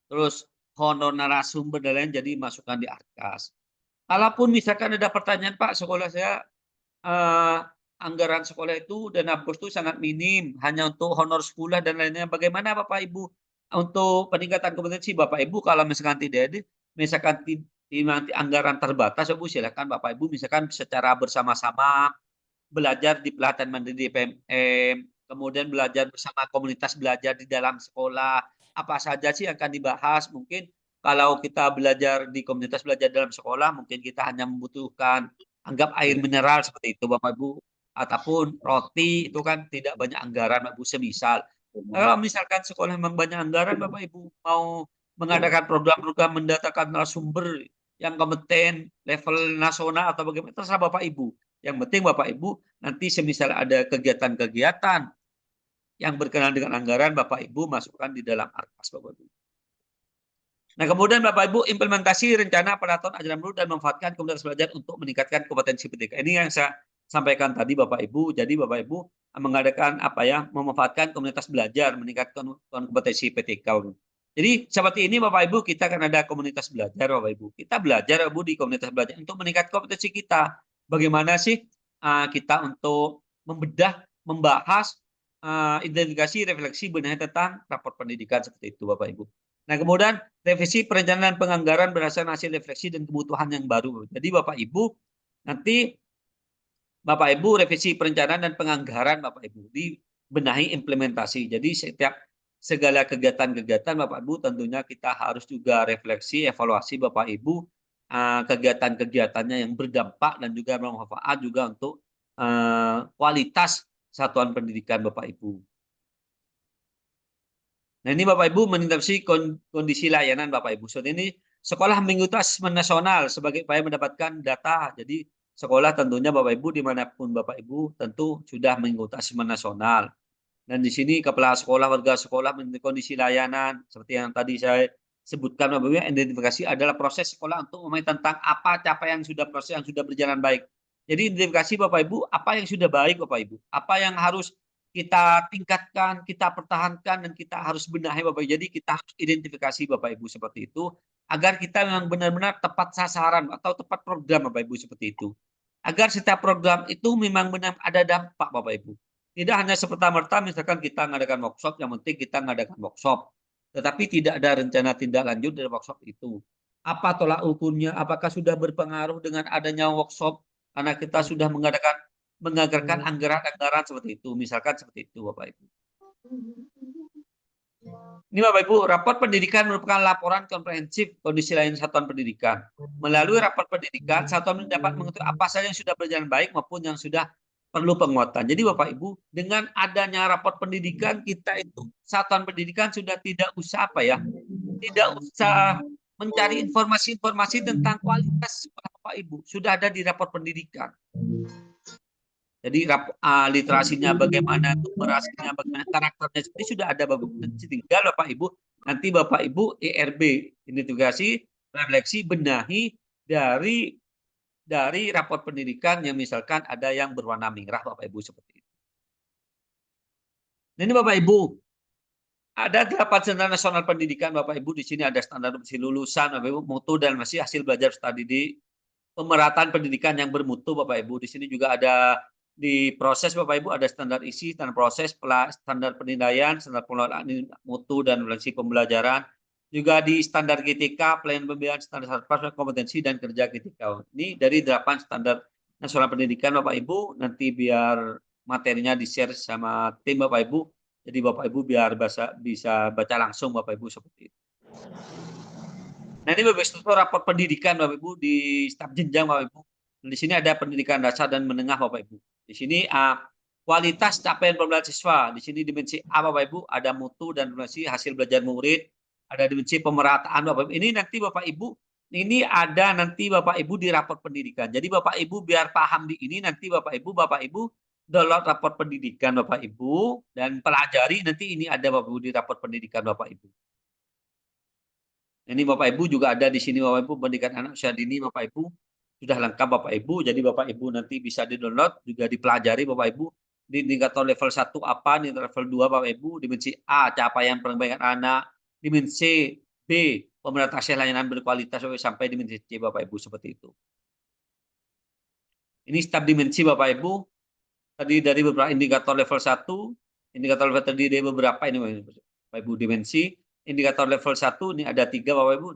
terus honor narasumber dan lain, jadi masukkan di Arkas. Kalaupun misalkan ada pertanyaan, Pak, sekolah saya anggaran sekolah itu dana bos itu sangat minim, hanya untuk honor sekolah dan lainnya. Bagaimana Bapak Ibu untuk peningkatan kompetensi Bapak Ibu? Kalau misalkan tidak ada, misalkan nanti anggaran terbatas, Ibu silakan Bapak Ibu misalkan secara bersama-sama belajar di pelatihan mandiri PMM, kemudian belajar bersama komunitas belajar di dalam sekolah. Apa saja sih yang akan dibahas? Mungkin kalau kita belajar di komunitas belajar dalam sekolah, mungkin kita hanya membutuhkan anggap air mineral seperti itu Bapak Ibu, ataupun roti, itu kan tidak banyak anggaran Bapak Ibu semisal. Kalau misalkan sekolah memang banyak anggaran Bapak Ibu mau mengadakan program-program mendatangkan narasumber yang kompeten level nasional atau bagaimana, terserah Bapak Ibu. Yang penting Bapak Ibu nanti semisal ada kegiatan-kegiatan yang berkenaan dengan anggaran, Bapak Ibu masukkan di dalam Arkas Bapak Ibu. Nah, kemudian Bapak Ibu implementasi rencana pada tahun ajaran baru dan memanfaatkan komunitas belajar untuk meningkatkan kompetensi pendidikan. Ini yang saya sampaikan tadi Bapak Ibu. Jadi Bapak Ibu mengadakan memanfaatkan komunitas belajar, meningkatkan kompetensi PTK. Jadi seperti ini Bapak Ibu, kita akan ada komunitas belajar Bapak Ibu. Kita belajar Bapak Ibu di komunitas belajar untuk meningkatkan kompetensi kita. Bagaimana sih kita untuk membedah, membahas, identifikasi, refleksi benar tentang rapor pendidikan seperti itu Bapak Ibu. Nah, kemudian revisi perencanaan penganggaran berdasarkan hasil refleksi dan kebutuhan yang baru. Jadi Bapak Ibu, nanti Bapak Ibu revisi perencanaan dan penganggaran Bapak Ibu dibenahi implementasi. Jadi segala kegiatan-kegiatan Bapak Ibu tentunya kita harus juga refleksi, evaluasi Bapak Ibu kegiatan-kegiatannya yang berdampak dan juga bermanfaat juga untuk kualitas satuan pendidikan Bapak Ibu. Nah, ini Bapak Ibu mengintervensi kondisi layanan Bapak Ibu. Saat ini sekolah mengikuti asesmen nasional sebagai upaya mendapatkan data. Jadi sekolah tentunya Bapak Ibu dimanapun Bapak Ibu tentu sudah mengikuti asesmen nasional. Dan di sini kepala sekolah, warga sekolah, kondisi layanan, seperti yang tadi saya sebutkan, Bapak Ibu, identifikasi adalah proses sekolah untuk memahami tentang apa capaian sudah proses yang sudah berjalan baik. Jadi identifikasi Bapak Ibu, apa yang sudah baik Bapak Ibu, apa yang harus kita tingkatkan, kita pertahankan, dan kita harus benahi Bapak Ibu. Jadi kita harus identifikasi Bapak Ibu seperti itu, agar kita memang benar-benar tepat sasaran atau tepat program Bapak Ibu seperti itu. Agar setiap program itu memang benar ada dampak Bapak Ibu. Tidak hanya semerta-merta misalkan kita mengadakan workshop, yang penting kita mengadakan workshop. Tetapi tidak ada rencana tindak lanjut dari workshop itu. Apa tolak ukurnya? Apakah sudah berpengaruh dengan adanya workshop? Karena kita sudah menganggarkan anggaran-anggaran seperti itu. Misalkan seperti itu Bapak Ibu. Ini Bapak Ibu, rapor pendidikan merupakan laporan komprehensif kondisi layanan satuan pendidikan. Melalui rapor pendidikan, satuan dapat mengetahui apa saja yang sudah berjalan baik maupun yang sudah perlu penguatan. Jadi Bapak Ibu, dengan adanya rapor pendidikan kita itu satuan pendidikan sudah tidak usah tidak usah mencari informasi-informasi tentang kualitas sekolah Bapak Ibu, sudah ada di rapor pendidikan. Jadi literasinya bagaimana, numerasinya bagaimana, karakternya seperti sudah ada Bapak Ibu. Tinggal Bapak Ibu nanti Bapak Ibu ERB, identifikasi, refleksi, benahi dari rapor pendidikan yang misalkan ada yang berwarna merah Bapak Ibu seperti itu. Nah, ini Bapak Ibu, ada 8 standar nasional pendidikan Bapak Ibu. Di sini ada standar lulusan Bapak Ibu, mutu dan masih hasil belajar studi di pemerataan pendidikan yang bermutu Bapak Ibu. Di sini juga ada di proses Bapak Ibu ada standar isi, standar proses, standar penilaian, standar pengelolaan mutu dan evaluasi pembelajaran. Juga di standar GTK, pelayanan pembiayaan, standar kompetensi dan kerja GTK. Ini dari 8 standar nasional pendidikan Bapak Ibu. Nanti biar materinya di-share sama tim Bapak Ibu. Jadi Bapak Ibu biar bisa baca langsung Bapak Ibu seperti itu. Nah, ini Bapak Ibu rapor pendidikan Bapak Ibu di staf jenjang Bapak Ibu. Di sini ada pendidikan dasar dan menengah Bapak Ibu. Di sini kualitas capaian pembelajaran siswa. Di sini dimensi A Bapak Ibu ada mutu dan dimensi hasil belajar murid. Ada dimensi pemerataan Bapak Ibu. Ini nanti Bapak Ibu, ini ada nanti Bapak Ibu di rapor pendidikan. Jadi Bapak Ibu biar paham di ini nanti Bapak Ibu download rapor pendidikan Bapak Ibu dan pelajari nanti ini ada Bapak Ibu di rapor pendidikan Bapak Ibu. Ini Bapak Ibu juga ada di sini Bapak Ibu pendidikan anak usia dini Bapak Ibu sudah lengkap Bapak Ibu. Jadi Bapak Ibu nanti bisa di-download juga dipelajari Bapak Ibu di indikator level 1 apa, di level 2 Bapak Ibu, dimensi A capaian pengembangan anak, dimensi B pemerataan layanan berkualitas sampai dimensi C Bapak Ibu seperti itu. Ini setiap dimensi Bapak Ibu tadi dari beberapa indikator level 1, indikator level terdiri dari beberapa ini Bapak Ibu dimensi. Indikator level 1 ini ada 3 Bapak Ibu,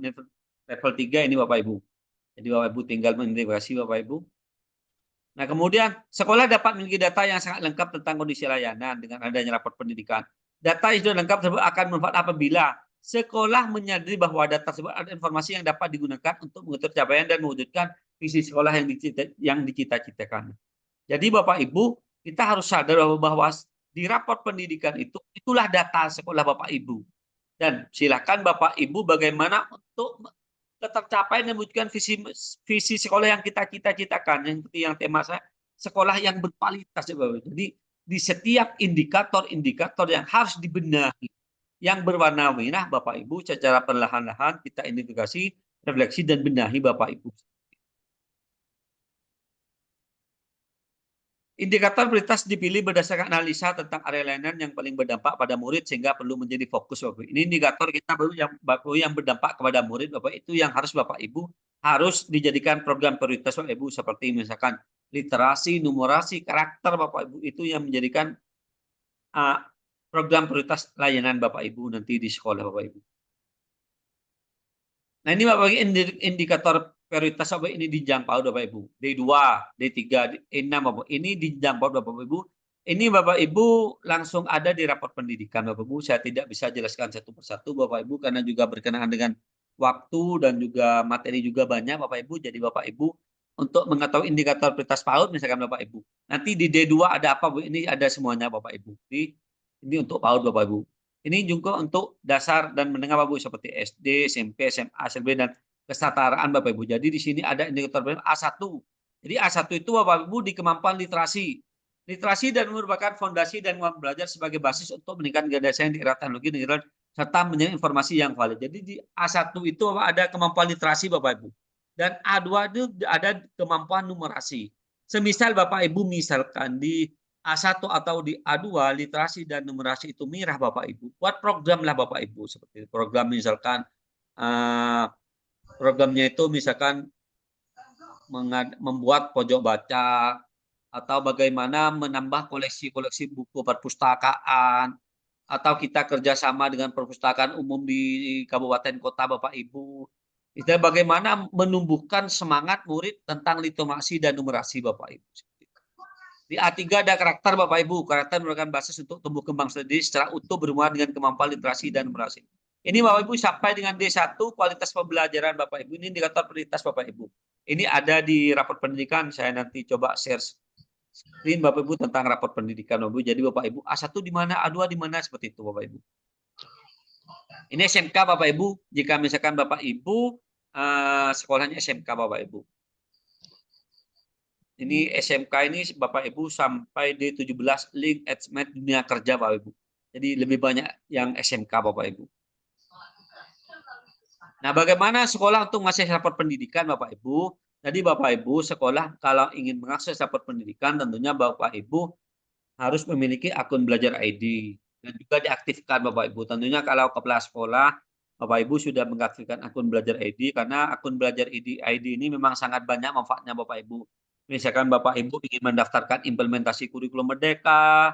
level 3 ini Bapak Ibu. Jadi Bapak Ibu tinggal mengidentifikasi Bapak Ibu. Nah, kemudian sekolah dapat memiliki data yang sangat lengkap tentang kondisi layanan dengan adanya rapor pendidikan. Data yang sudah lengkap tersebut akan bermanfaat apabila sekolah menyadari bahwa data tersebut ada informasi yang dapat digunakan untuk mengatur capaian dan mewujudkan visi sekolah yang dicita-citakan. Jadi Bapak Ibu, kita harus sadar bahwa di rapor pendidikan itulah data sekolah Bapak Ibu. Dan silakan Bapak Ibu bagaimana untuk tercapai dan mewujudkan visi sekolah yang kita cita-citakan. Yang seperti yang tema saya, sekolah yang berkualitas. Jadi di setiap indikator-indikator yang harus dibenahi, yang berwarna merah Bapak Ibu secara perlahan-lahan kita identifikasi, refleksi dan benahi Bapak Ibu. Indikator prioritas dipilih berdasarkan analisa tentang area layanan yang paling berdampak pada murid sehingga perlu menjadi fokus Bapak. Ini indikator kita yang berdampak kepada murid Bapak, itu yang harus Bapak Ibu harus dijadikan program prioritas Bapak Ibu, seperti misalkan literasi, numerasi, karakter Bapak Ibu, itu yang menjadikan program prioritas layanan Bapak Ibu nanti di sekolah Bapak Ibu. Nah, ini Bapak indikator prioritas Bapak ini dijangkau Bapak Ibu. D2, D3, D6 Bapak. Ini dijangkau Bapak Ibu. Ini Bapak Ibu langsung ada di rapor pendidikan Bapak Ibu. Saya tidak bisa jelaskan satu persatu Bapak Ibu karena juga berkenaan dengan waktu dan juga materi juga banyak Bapak Ibu. Jadi Bapak Ibu untuk mengetahui indikator prioritas PAUD misalkan Bapak Ibu. Nanti di D2 ada apa Bu? Ini ada semuanya Bapak Ibu. Ini untuk PAUD Bapak Ibu. Ini juga untuk dasar dan menengah Bapak Ibu seperti SD, SMP, SMA, SLB dan kesetaraan Bapak Ibu. Jadi di sini ada indikator A1 Jadi A1 itu Bapak Ibu di kemampuan literasi. Literasi dan merupakan fondasi dan kemampuan belajar sebagai basis untuk meningkatkan gagasan di era teknologi dan serta menjadi informasi yang valid. Jadi di A1 itu ada kemampuan literasi Bapak Ibu. Dan A2 itu ada kemampuan numerasi. Semisal Bapak Ibu misalkan di A1 atau di A2 literasi dan numerasi itu mirah Bapak Ibu. Buat program lah Bapak Ibu seperti program misalkan programnya itu misalkan membuat pojok baca atau bagaimana menambah koleksi-koleksi buku perpustakaan atau kita kerjasama dengan perpustakaan umum di kabupaten kota Bapak Ibu. Itu bagaimana menumbuhkan semangat murid tentang literasi dan numerasi Bapak Ibu. Di A3 ada karakter Bapak Ibu. Karakter merupakan basis untuk tumbuh kembang sendiri secara utuh berhubungan dengan kemampuan literasi dan numerasi. Ini Bapak Ibu sampai dengan D1 kualitas pembelajaran Bapak Ibu. Ini indikator prioritas Bapak Ibu. Ini ada di rapor pendidikan. Saya nanti coba share screen Bapak Ibu tentang rapor pendidikan Bapak Ibu. Jadi Bapak Ibu A1 di mana, A2 di mana seperti itu Bapak Ibu. Ini SMK Bapak Ibu. Jika misalkan Bapak Ibu sekolahnya SMK Bapak Ibu. Ini SMK ini Bapak Ibu sampai D17 link advanced dunia kerja Bapak Ibu. Jadi lebih banyak yang SMK Bapak Ibu. Nah, bagaimana sekolah untuk mengakses rapor pendidikan Bapak Ibu? Jadi Bapak Ibu sekolah kalau ingin mengakses rapor pendidikan tentunya Bapak Ibu harus memiliki akun belajar ID dan juga diaktifkan Bapak Ibu. Tentunya kalau kepala sekolah Bapak Ibu sudah mengaktifkan akun belajar ID karena akun belajar ID ini memang sangat banyak manfaatnya Bapak Ibu. Misalkan Bapak Ibu ingin mendaftarkan implementasi kurikulum Merdeka,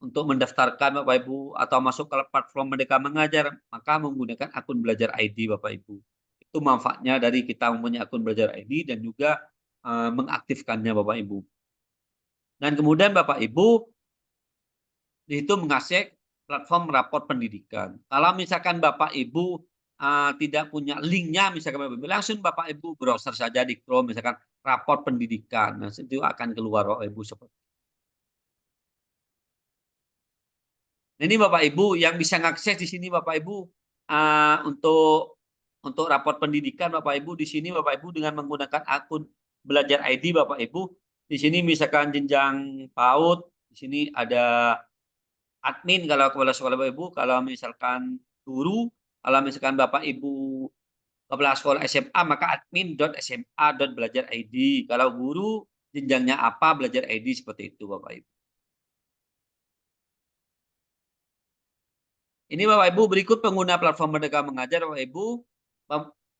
untuk mendaftarkan Bapak Ibu atau masuk ke platform Merdeka Mengajar, maka menggunakan akun belajar ID Bapak Ibu. Itu manfaatnya dari kita mempunyai akun belajar ID dan juga mengaktifkannya Bapak Ibu. Dan kemudian Bapak Ibu itu mengakses platform rapor pendidikan. Kalau misalkan Bapak Ibu tidak punya linknya, misalkan Bapak Ibu, langsung Bapak Ibu browser saja di Chrome, misalkan rapor pendidikan. Nah, itu akan keluar Bapak Ibu seperti itu. Nah, ini Bapak Ibu yang bisa mengakses di sini Bapak Ibu untuk rapor pendidikan Bapak Ibu di sini Bapak Ibu dengan menggunakan akun belajar ID Bapak Ibu. Di sini misalkan jenjang PAUD, di sini ada admin kalau kepala sekolah Bapak Ibu, kalau misalkan guru, kalau misalkan Bapak Ibu kepala sekolah SMA maka admin.sma.belajar.id. Kalau guru jenjangnya apa belajar ID seperti itu Bapak Ibu. Ini Bapak Ibu berikut pengguna platform Merdeka Mengajar Bapak Ibu.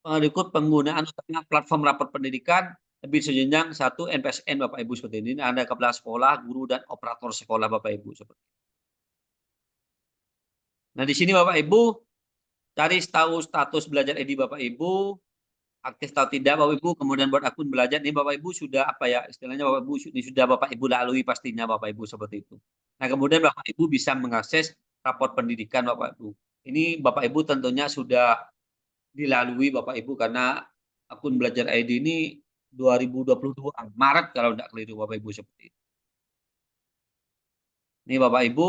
Berikut penggunaan platform rapor pendidikan lebih sejenjang 1 NPSN Bapak Ibu seperti ini. Ada kepala sekolah, guru dan operator sekolah Bapak Ibu seperti ini. Nah, di sini Bapak Ibu cari tahu status belajar ID Bapak Ibu, aktif atau tidak Bapak Ibu, kemudian buat akun belajar. Ini Bapak Ibu sudah apa ya istilahnya Bapak Ibu ini sudah Bapak Ibu lalui pastinya Bapak Ibu seperti itu. Nah, kemudian Bapak Ibu bisa mengakses rapor pendidikan Bapak Ibu. Ini Bapak Ibu tentunya sudah dilalui Bapak Ibu karena akun belajar ID ini 2022 Maret kalau tidak keliru Bapak Ibu seperti itu. Ini Bapak Ibu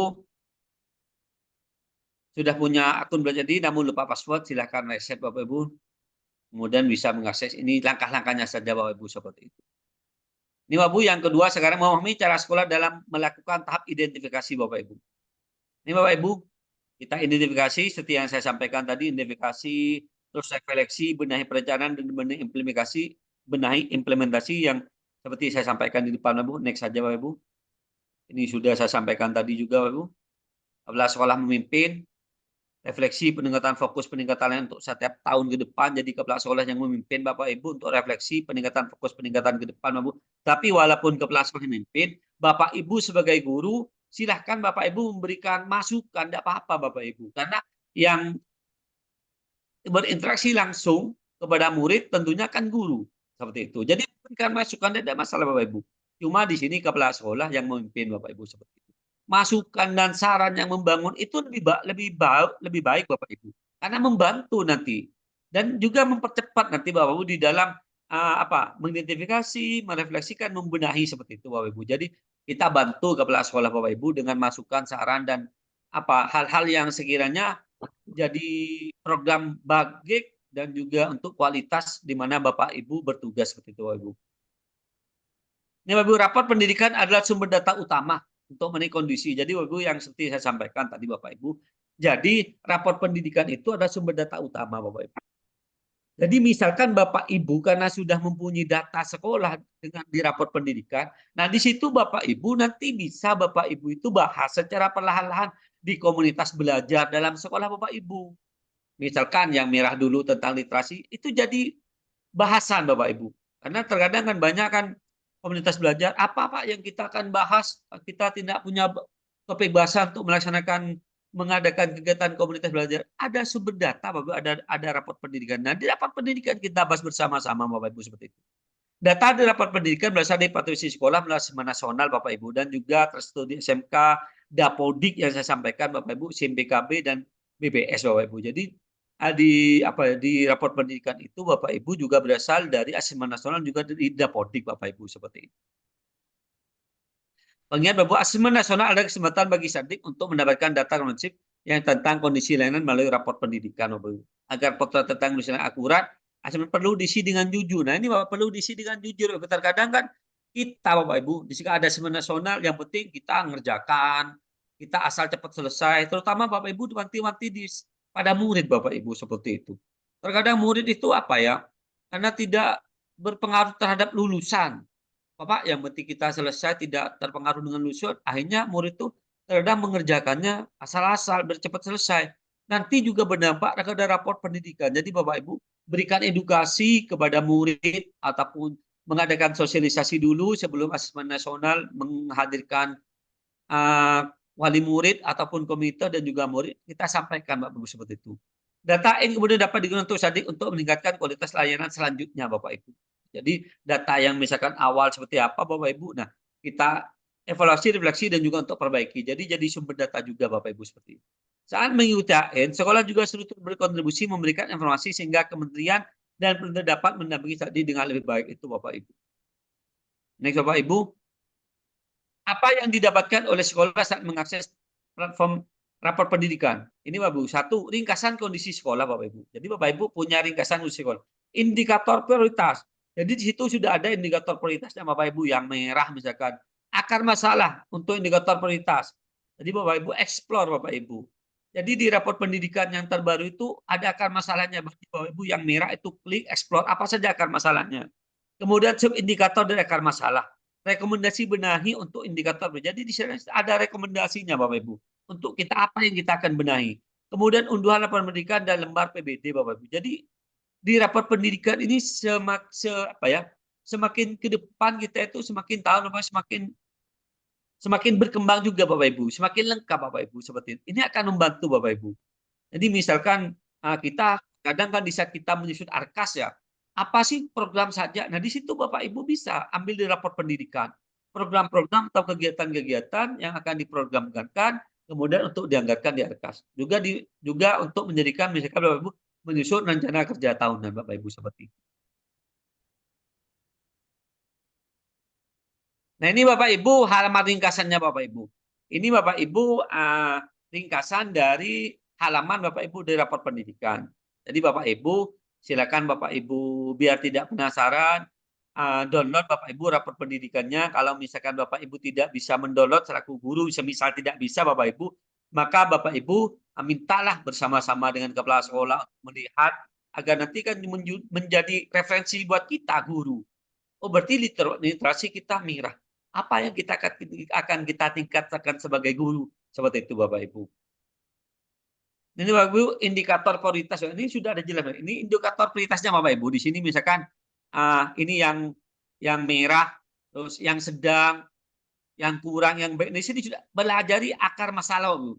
sudah punya akun belajar ID namun lupa password, silahkan reset Bapak Ibu. Kemudian bisa mengakses ini langkah-langkahnya saja Bapak Ibu seperti itu. Ini Bapak Ibu yang kedua sekarang memahami cara sekolah dalam melakukan tahap identifikasi Bapak Ibu. Ini Bapak Ibu kita identifikasi seperti yang saya sampaikan tadi, identifikasi, terus refleksi, benahi perencanaan dan benahi implementasi yang seperti saya sampaikan di depan Bapak Ibu. Next saja Bapak Ibu. Ini sudah saya sampaikan tadi juga Bapak Ibu. Apabila sekolah memimpin, refleksi peningkatan fokus peningkatan untuk setiap tahun ke depan. Jadi kepala sekolah yang memimpin Bapak Ibu untuk refleksi peningkatan fokus peningkatan ke depan Bapak Ibu. Tapi walaupun kepala sekolah yang memimpin, Bapak Ibu sebagai guru silahkan Bapak Ibu memberikan masukan, tidak apa-apa Bapak Ibu. Karena yang berinteraksi langsung kepada murid tentunya kan guru. Seperti itu. Jadi memberikan masukan tidak masalah Bapak Ibu. Cuma di sini kepala sekolah yang memimpin Bapak Ibu seperti itu. Masukan dan saran yang membangun itu lebih baik Bapak Ibu. Karena membantu nanti. Dan juga mempercepat nanti Bapak Ibu di dalam mengidentifikasi, merefleksikan, membenahi seperti itu Bapak Ibu. Jadi kita bantu kepala sekolah Bapak Ibu dengan masukan, saran dan hal-hal yang sekiranya jadi program baik dan juga untuk kualitas di mana Bapak Ibu bertugas seperti itu Bapak Ibu. Ini Bapak Ibu, rapor pendidikan adalah sumber data utama untuk menilai kondisi. Jadi Bapak Ibu yang seperti saya sampaikan tadi Bapak Ibu. Jadi rapor pendidikan itu adalah sumber data utama Bapak Ibu. Jadi misalkan Bapak Ibu karena sudah mempunyai data sekolah dengan di rapor pendidikan, nah di situ Bapak Ibu nanti bisa Bapak Ibu itu bahas secara perlahan-lahan di komunitas belajar dalam sekolah Bapak Ibu. Misalkan yang merah dulu tentang literasi itu jadi bahasan Bapak Ibu. Karena terkadang kan banyak kan komunitas belajar apa Pak yang kita akan bahas, kita tidak punya kebebasan untuk mengadakan kegiatan komunitas belajar. Ada sumber data Bapak, ada raport pendidikan. Nah, di raport pendidikan kita bahas bersama-sama Bapak Ibu seperti itu. Data di raport pendidikan berasal dari partisipasi sekolah melalui Asesmen Nasional Bapak Ibu dan juga terstudi SMK, Dapodik yang saya sampaikan Bapak Ibu, SIMPKB dan BBS Bapak Ibu. Jadi di raport pendidikan itu Bapak Ibu juga berasal dari Asesmen Nasional juga dari Dapodik Bapak Ibu seperti itu. Pengingat bahwa Asesmen Nasional ada kesempatan bagi Sardik untuk mendapatkan data komprehensif yang tentang kondisi layanan melalui raport pendidikan Bapak Ibu. Agar potret tentang kondisi layanan akurat, asesmen perlu diisi dengan jujur. Nah ini Bapak perlu diisi dengan jujur. Terkadang kan kita Bapak Ibu, jika ada asesmen nasional yang penting kita ngerjakan, kita asal cepat selesai. Terutama Bapak Ibu wanti-wanti pada murid Bapak Ibu seperti itu. Terkadang murid itu apa ya? Karena tidak berpengaruh terhadap lulusan. Bapak, yang penting kita selesai tidak terpengaruh dengan lulusan, akhirnya murid itu terkadang mengerjakannya asal-asal, bercepat selesai. Nanti juga berdampak pada raport pendidikan. Jadi Bapak Ibu berikan edukasi kepada murid ataupun mengadakan sosialisasi dulu sebelum asesmen nasional, menghadirkan wali murid ataupun komite dan juga murid, kita sampaikan Bapak Ibu seperti itu. Data ini kemudian dapat digunakan untuk meningkatkan kualitas layanan selanjutnya Bapak Ibu. Jadi data yang misalkan awal seperti apa Bapak Ibu, nah kita evaluasi, refleksi dan juga untuk perbaiki. Jadi sumber data juga Bapak Ibu seperti itu. Saat mengikuti AN, sekolah juga sudah berkontribusi memberikan informasi sehingga kementerian dan pemerintah dapat mendampingi tadi dengan lebih baik itu Bapak Ibu. Next Bapak Ibu, apa yang didapatkan oleh sekolah saat mengakses platform rapor pendidikan? Ini Bapak Ibu, satu, ringkasan kondisi sekolah Bapak Ibu. Jadi Bapak Ibu punya ringkasan kondisi sekolah. Indikator prioritas. Jadi di situ sudah ada indikator prioritasnya Bapak Ibu, yang merah misalkan akar masalah untuk indikator prioritas. Jadi Bapak Ibu explore Bapak Ibu. Jadi di rapor pendidikan yang terbaru itu ada akar masalahnya Bapak Ibu, yang merah itu klik explore apa saja akar masalahnya. Kemudian subindikator dari akar masalah. Rekomendasi benahi untuk indikator. Jadi di sini ada rekomendasinya Bapak Ibu. Untuk kita apa yang kita akan benahi. Kemudian unduhan laporan pendidikan dan lembar PBD Bapak Ibu. Jadi di rapor pendidikan ini semakin ke depan kita itu semakin tahu semakin berkembang juga Bapak Ibu, semakin lengkap Bapak Ibu seperti itu. Ini akan membantu Bapak Ibu. Jadi misalkan kita kadang kan di saat kita menyusun Arkas ya, apa sih program saja? Nah di situ Bapak Ibu bisa ambil di rapor pendidikan program-program atau kegiatan-kegiatan yang akan diprogramkan, kemudian untuk dianggarkan di Arkas. Juga untuk menjadikan misalkan Bapak Ibu menyusun rencana kerja tahunan Bapak Ibu seperti itu. Nah ini Bapak Ibu halaman ringkasannya Bapak Ibu. Ini Bapak Ibu ringkasan dari halaman Bapak Ibu dari rapor pendidikan. Jadi Bapak Ibu silakan Bapak Ibu biar tidak penasaran download Bapak Ibu rapor pendidikannya. Kalau misalkan Bapak Ibu tidak bisa mendownload selaku guru, semisal tidak bisa Bapak Ibu, maka Bapak Ibu mintalah bersama-sama dengan kepala sekolah melihat agar nanti kan menjadi referensi buat kita guru. Oh berarti literasi kita merah. Apa yang kita akan kita tingkatkan sebagai guru seperti itu Bapak Ibu. Ini Bapak Ibu indikator prioritas ini sudah ada jelas. Ini indikator prioritasnya Bapak Ibu. Di sini misalkan ini yang merah, terus yang sedang, yang kurang, yang baik. Di sini sudah belajari akar masalah Bapak Ibu.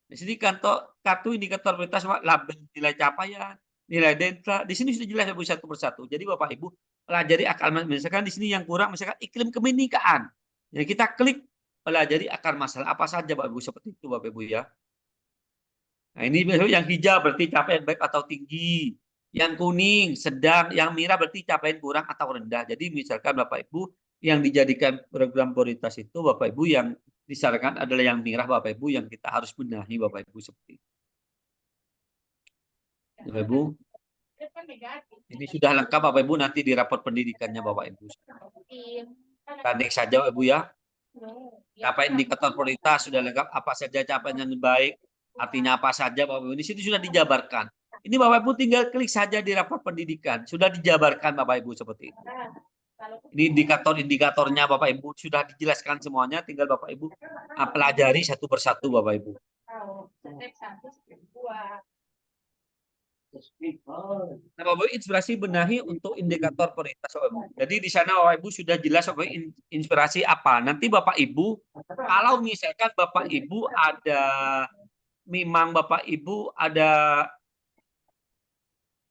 Di sini kartu indikator prioritas label nilai capaian, nilai delta. Di sini sudah jelas Bapak Ibu satu persatu. Jadi Bapak Ibu pelajari akar masalah. Misalkan di sini yang kurang misalkan iklim kebinekaan. Jadi kita klik pelajari akar masalah apa saja Bapak Ibu seperti itu Bapak Ibu ya. Nah, ini yang hijau berarti capaian baik atau tinggi. Yang kuning sedang, yang merah berarti capaian kurang atau rendah. Jadi misalkan Bapak Ibu yang dijadikan program prioritas itu Bapak Ibu yang disarankan adalah yang merah Bapak Ibu yang kita harus benahi Bapak Ibu seperti itu. Bapak Ibu, ini sudah lengkap Bapak Ibu nanti di rapor pendidikannya Bapak Ibu. Tanding saja Bapak Ibu ya. Apa indikator prioritas sudah lengkap, apa saja capaian yang baik, artinya apa saja Bapak Ibu. Di situ sudah dijabarkan. Ini Bapak Ibu tinggal klik saja di rapor pendidikan, sudah dijabarkan Bapak Ibu seperti itu. Ini indikator-indikatornya Bapak Ibu sudah dijelaskan semuanya, tinggal Bapak Ibu pelajari satu persatu Bapak Ibu. Nah, Bapak Ibu inspirasi benahi untuk indikator prioritas Bapak Ibu. Jadi di sana Bapak Ibu sudah jelas Bapak Ibu inspirasi apa. Nanti Bapak Ibu kalau misalkan Bapak Ibu memang Bapak Ibu ada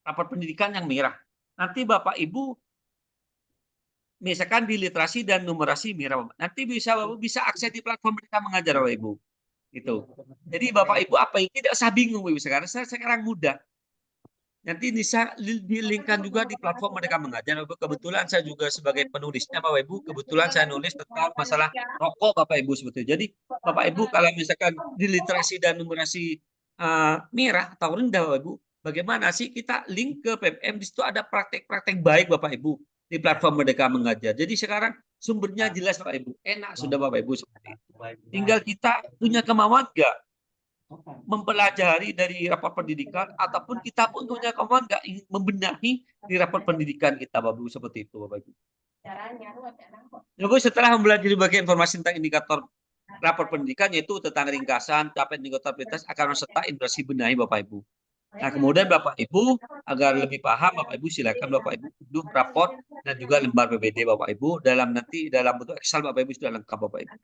rapor pendidikan yang merah. Nanti Bapak Ibu misalkan di literasi dan numerasi merah. Nanti Bapak Ibu bisa akses di platform Merdeka Mengajar Bapak Ibu. Itu. Jadi Bapak Ibu apa yang tidak usah bingung Bapak Ibu sekarang mudah. Nanti bisa dilingkan juga di platform Merdeka Mengajar. Kebetulan saya juga sebagai penulisnya Bapak Ibu, kebetulan saya nulis tentang masalah rokok Bapak Ibu seperti itu. Jadi Bapak Ibu kalau misalkan di literasi dan numerasi merah atau rendah Bapak Ibu, bagaimana sih kita link ke PMM, di situ ada praktek-praktek baik Bapak Ibu di platform Merdeka Mengajar. Jadi sekarang sumbernya jelas Bapak Ibu, enak sudah Bapak Ibu seperti itu. Tinggal kita punya kemauan nggak mempelajari dari rapor pendidikan, ataupun kita pun punya kemauan nggak ingin membenahi di rapor pendidikan kita Bapak Ibu seperti itu Bapak Ibu. Lalu setelah mempelajari bagian informasi tentang indikator rapor pendidikan, yaitu tentang ringkasan, capaian indikator prioritas, akan serta inspirasi benahi Bapak Ibu. Nah, kemudian Bapak Ibu agar lebih paham Bapak Ibu silakan Bapak Ibu unduh rapor dan juga lembar PPD Bapak Ibu dalam bentuk Excel Bapak Ibu sudah lengkap Bapak Ibu.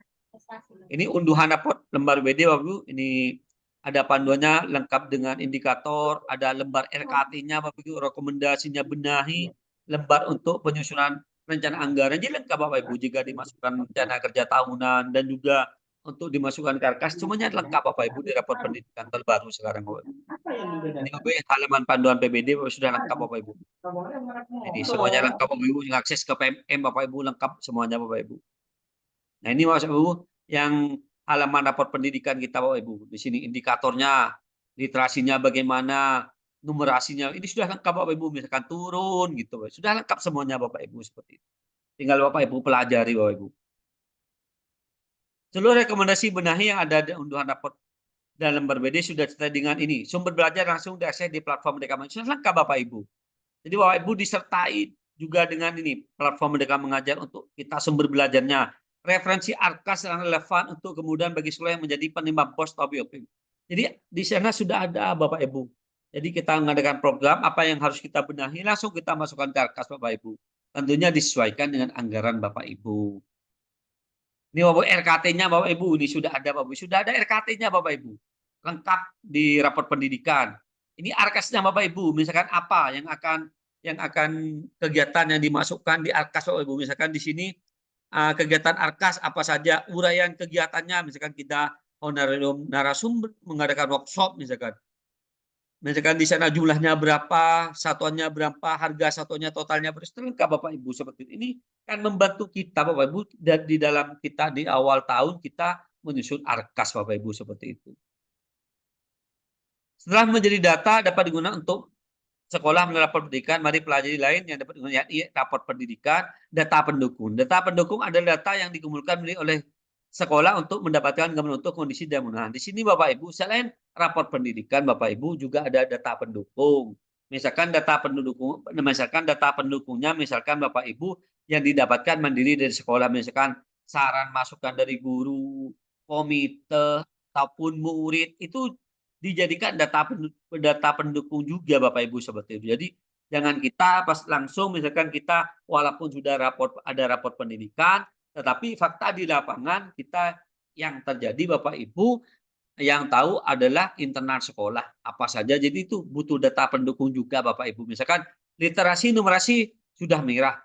Ini unduhan rapor lembar PPD Bapak Ibu, ini ada panduannya lengkap dengan indikator, ada lembar RKT-nya Bapak Ibu, rekomendasinya benahi, lembar untuk penyusunan rencana anggaran. Jadi lengkap Bapak Ibu jika dimasukkan rencana kerja tahunan dan juga untuk dimasukkan karkas, semuanya lengkap Bapak Ibu di rapor pendidikan terbaru sekarang Bapak Ibu. Ini Bapak Ibu, halaman panduan PBD Bapak sudah lengkap Bapak Ibu. Jadi semuanya lengkap Bapak Ibu, akses ke PMM Bapak Ibu lengkap semuanya Bapak Ibu. Nah ini Bapak Ibu yang halaman rapor pendidikan kita Bapak Ibu. Di sini indikatornya, literasinya bagaimana, numerasinya, ini sudah lengkap Bapak Ibu. Misalkan turun gitu, sudah lengkap semuanya Bapak Ibu seperti itu. Tinggal Bapak Ibu pelajari Bapak Ibu. Seluruh rekomendasi benahi yang ada di unduhan rapor dan lembar BD sudah disertai dengan ini. Sumber belajar langsung diakses di platform Merdeka Mengajar. Sudah lengkap Bapak Ibu. Jadi Bapak Ibu disertai juga dengan ini platform Merdeka Mengajar untuk kita sumber belajarnya. Referensi ARKAS yang relevan untuk kemudian bagi sekolah yang menjadi penimbang pos TOPIOP. Jadi di sana sudah ada Bapak Ibu. Jadi kita mengadakan program apa yang harus kita benahi langsung kita masukkan ke ARKAS Bapak Ibu. Tentunya disesuaikan dengan anggaran Bapak Ibu. Ini Bapak RKT-nya Bapak Ibu, ini sudah ada Bapak Ibu. Sudah ada RKT-nya Bapak Ibu. Lengkap di rapor pendidikan. Ini ARKAS-nya Bapak Ibu, misalkan apa yang akan kegiatan yang dimasukkan di ARKAS Bapak Ibu. Misalkan di sini kegiatan ARKAS apa saja, uraian kegiatannya, misalkan kita honorarium narasumber, mengadakan workshop misalkan. Misalkan di sana jumlahnya berapa, satuannya berapa, harga satuannya totalnya berapa, lengkap Bapak Ibu seperti ini. Kan membantu kita Bapak Ibu dan di dalam kita di awal tahun kita menyusun ARKAS Bapak Ibu seperti itu. Setelah menjadi data dapat digunakan untuk sekolah melalui rapor pendidikan, mari pelajari lain yang dapat digunakan rapor pendidikan, data pendukung. Data pendukung adalah data yang dikumpulkan oleh sekolah untuk mendapatkan gambaran untuk kondisi dan mudah. Di sini Bapak Ibu, selain rapor pendidikan Bapak Ibu juga ada data pendukung. Misalkan data pendukungnya misalkan Bapak Ibu yang didapatkan mandiri dari sekolah, misalkan saran masukan dari guru, komite ataupun murid, itu dijadikan data pendukung juga Bapak Ibu seperti itu. Jadi jangan kita pas langsung misalkan kita walaupun sudah ada rapor pendidikan, tetapi fakta di lapangan kita yang terjadi Bapak Ibu yang tahu adalah internal sekolah apa saja. Jadi itu butuh data pendukung juga Bapak Ibu. Misalkan literasi numerasi sudah merah,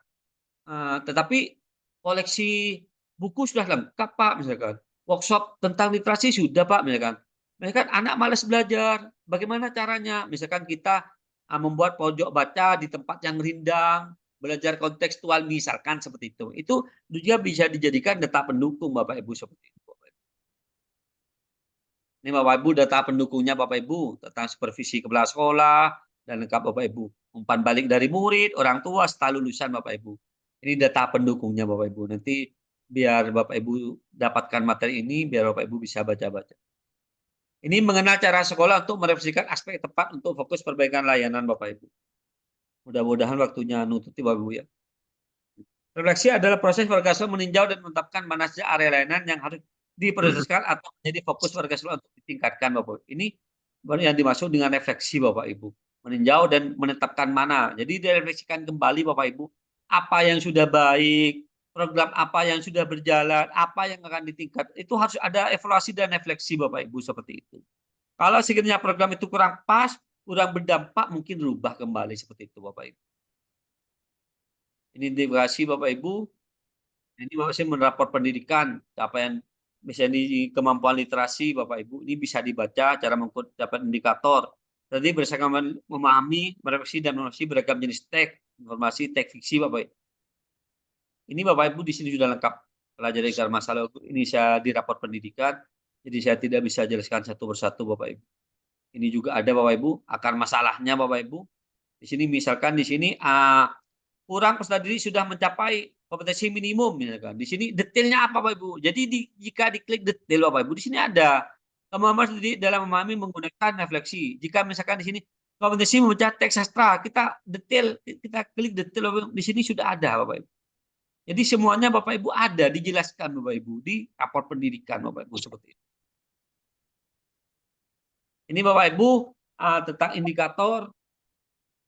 tetapi koleksi buku sudah lengkap Pak misalkan. Workshop tentang literasi sudah Pak misalkan. Misalkan anak malas belajar, bagaimana caranya? Misalkan kita membuat pojok baca di tempat yang rindang, belajar kontekstual misalkan seperti itu. Itu juga bisa dijadikan data pendukung Bapak Ibu seperti itu. Ini Bapak Ibu data pendukungnya Bapak Ibu tentang supervisi kepala sekolah dan lengkap Bapak Ibu. Umpan balik dari murid, orang tua, setelah lulusan Bapak Ibu. Ini data pendukungnya Bapak Ibu. Nanti biar Bapak Ibu dapatkan materi ini, biar Bapak Ibu bisa baca-baca. Ini mengenal cara sekolah untuk merefleksikan aspek tepat untuk fokus perbaikan layanan Bapak Ibu. Mudah-mudahan waktunya nututi Bapak Ibu ya. Refleksi adalah proses warga siswa meninjau dan menetapkan mana saja area layanan yang harus diprioritaskan atau menjadi fokus warga siswa untuk ditingkatkan Bapak Ibu. Ini baru yang dimaksud dengan refleksi Bapak Ibu. Meninjau dan menetapkan mana. Jadi direfleksikan kembali Bapak Ibu. Apa yang sudah baik, program apa yang sudah berjalan, apa yang akan ditingkat. Itu harus ada evaluasi dan refleksi Bapak Ibu seperti itu. Kalau sekiranya program itu kurang pas, kurang berdampak, mungkin rubah kembali seperti itu Bapak Ibu. Ini integrasi Bapak Ibu. Ini Bapak saya meraport pendidikan, capaian misalnya di kemampuan literasi Bapak Ibu, ini bisa dibaca cara dapat indikator. Tadi berdasarkan memahami, merefleksi dan merefleksi beragam jenis teks, informasi, teks fiksi Bapak Ibu. Ini Bapak Ibu di sini sudah lengkap pelajari akar masalah. Ini saya di raport pendidikan, jadi saya tidak bisa jelaskan satu persatu Bapak Ibu. Ini juga ada Bapak Ibu akar masalahnya Bapak Ibu. Di sini misalkan di sini kurang peserta didik sudah mencapai kompetensi minimum misalkan. Di sini detailnya apa Bapak Ibu? Jadi jika diklik detail Bapak Ibu, di sini ada kemampuan didik dalam memahami menggunakan refleksi. Jika misalkan di sini kompetensi membaca teks sastra, kita detail, kita klik detail Bapak Ibu. Di sini sudah ada Bapak Ibu. Jadi semuanya Bapak Ibu ada dijelaskan Bapak Ibu di rapor pendidikan Bapak Ibu seperti itu. Ini Bapak Ibu tentang indikator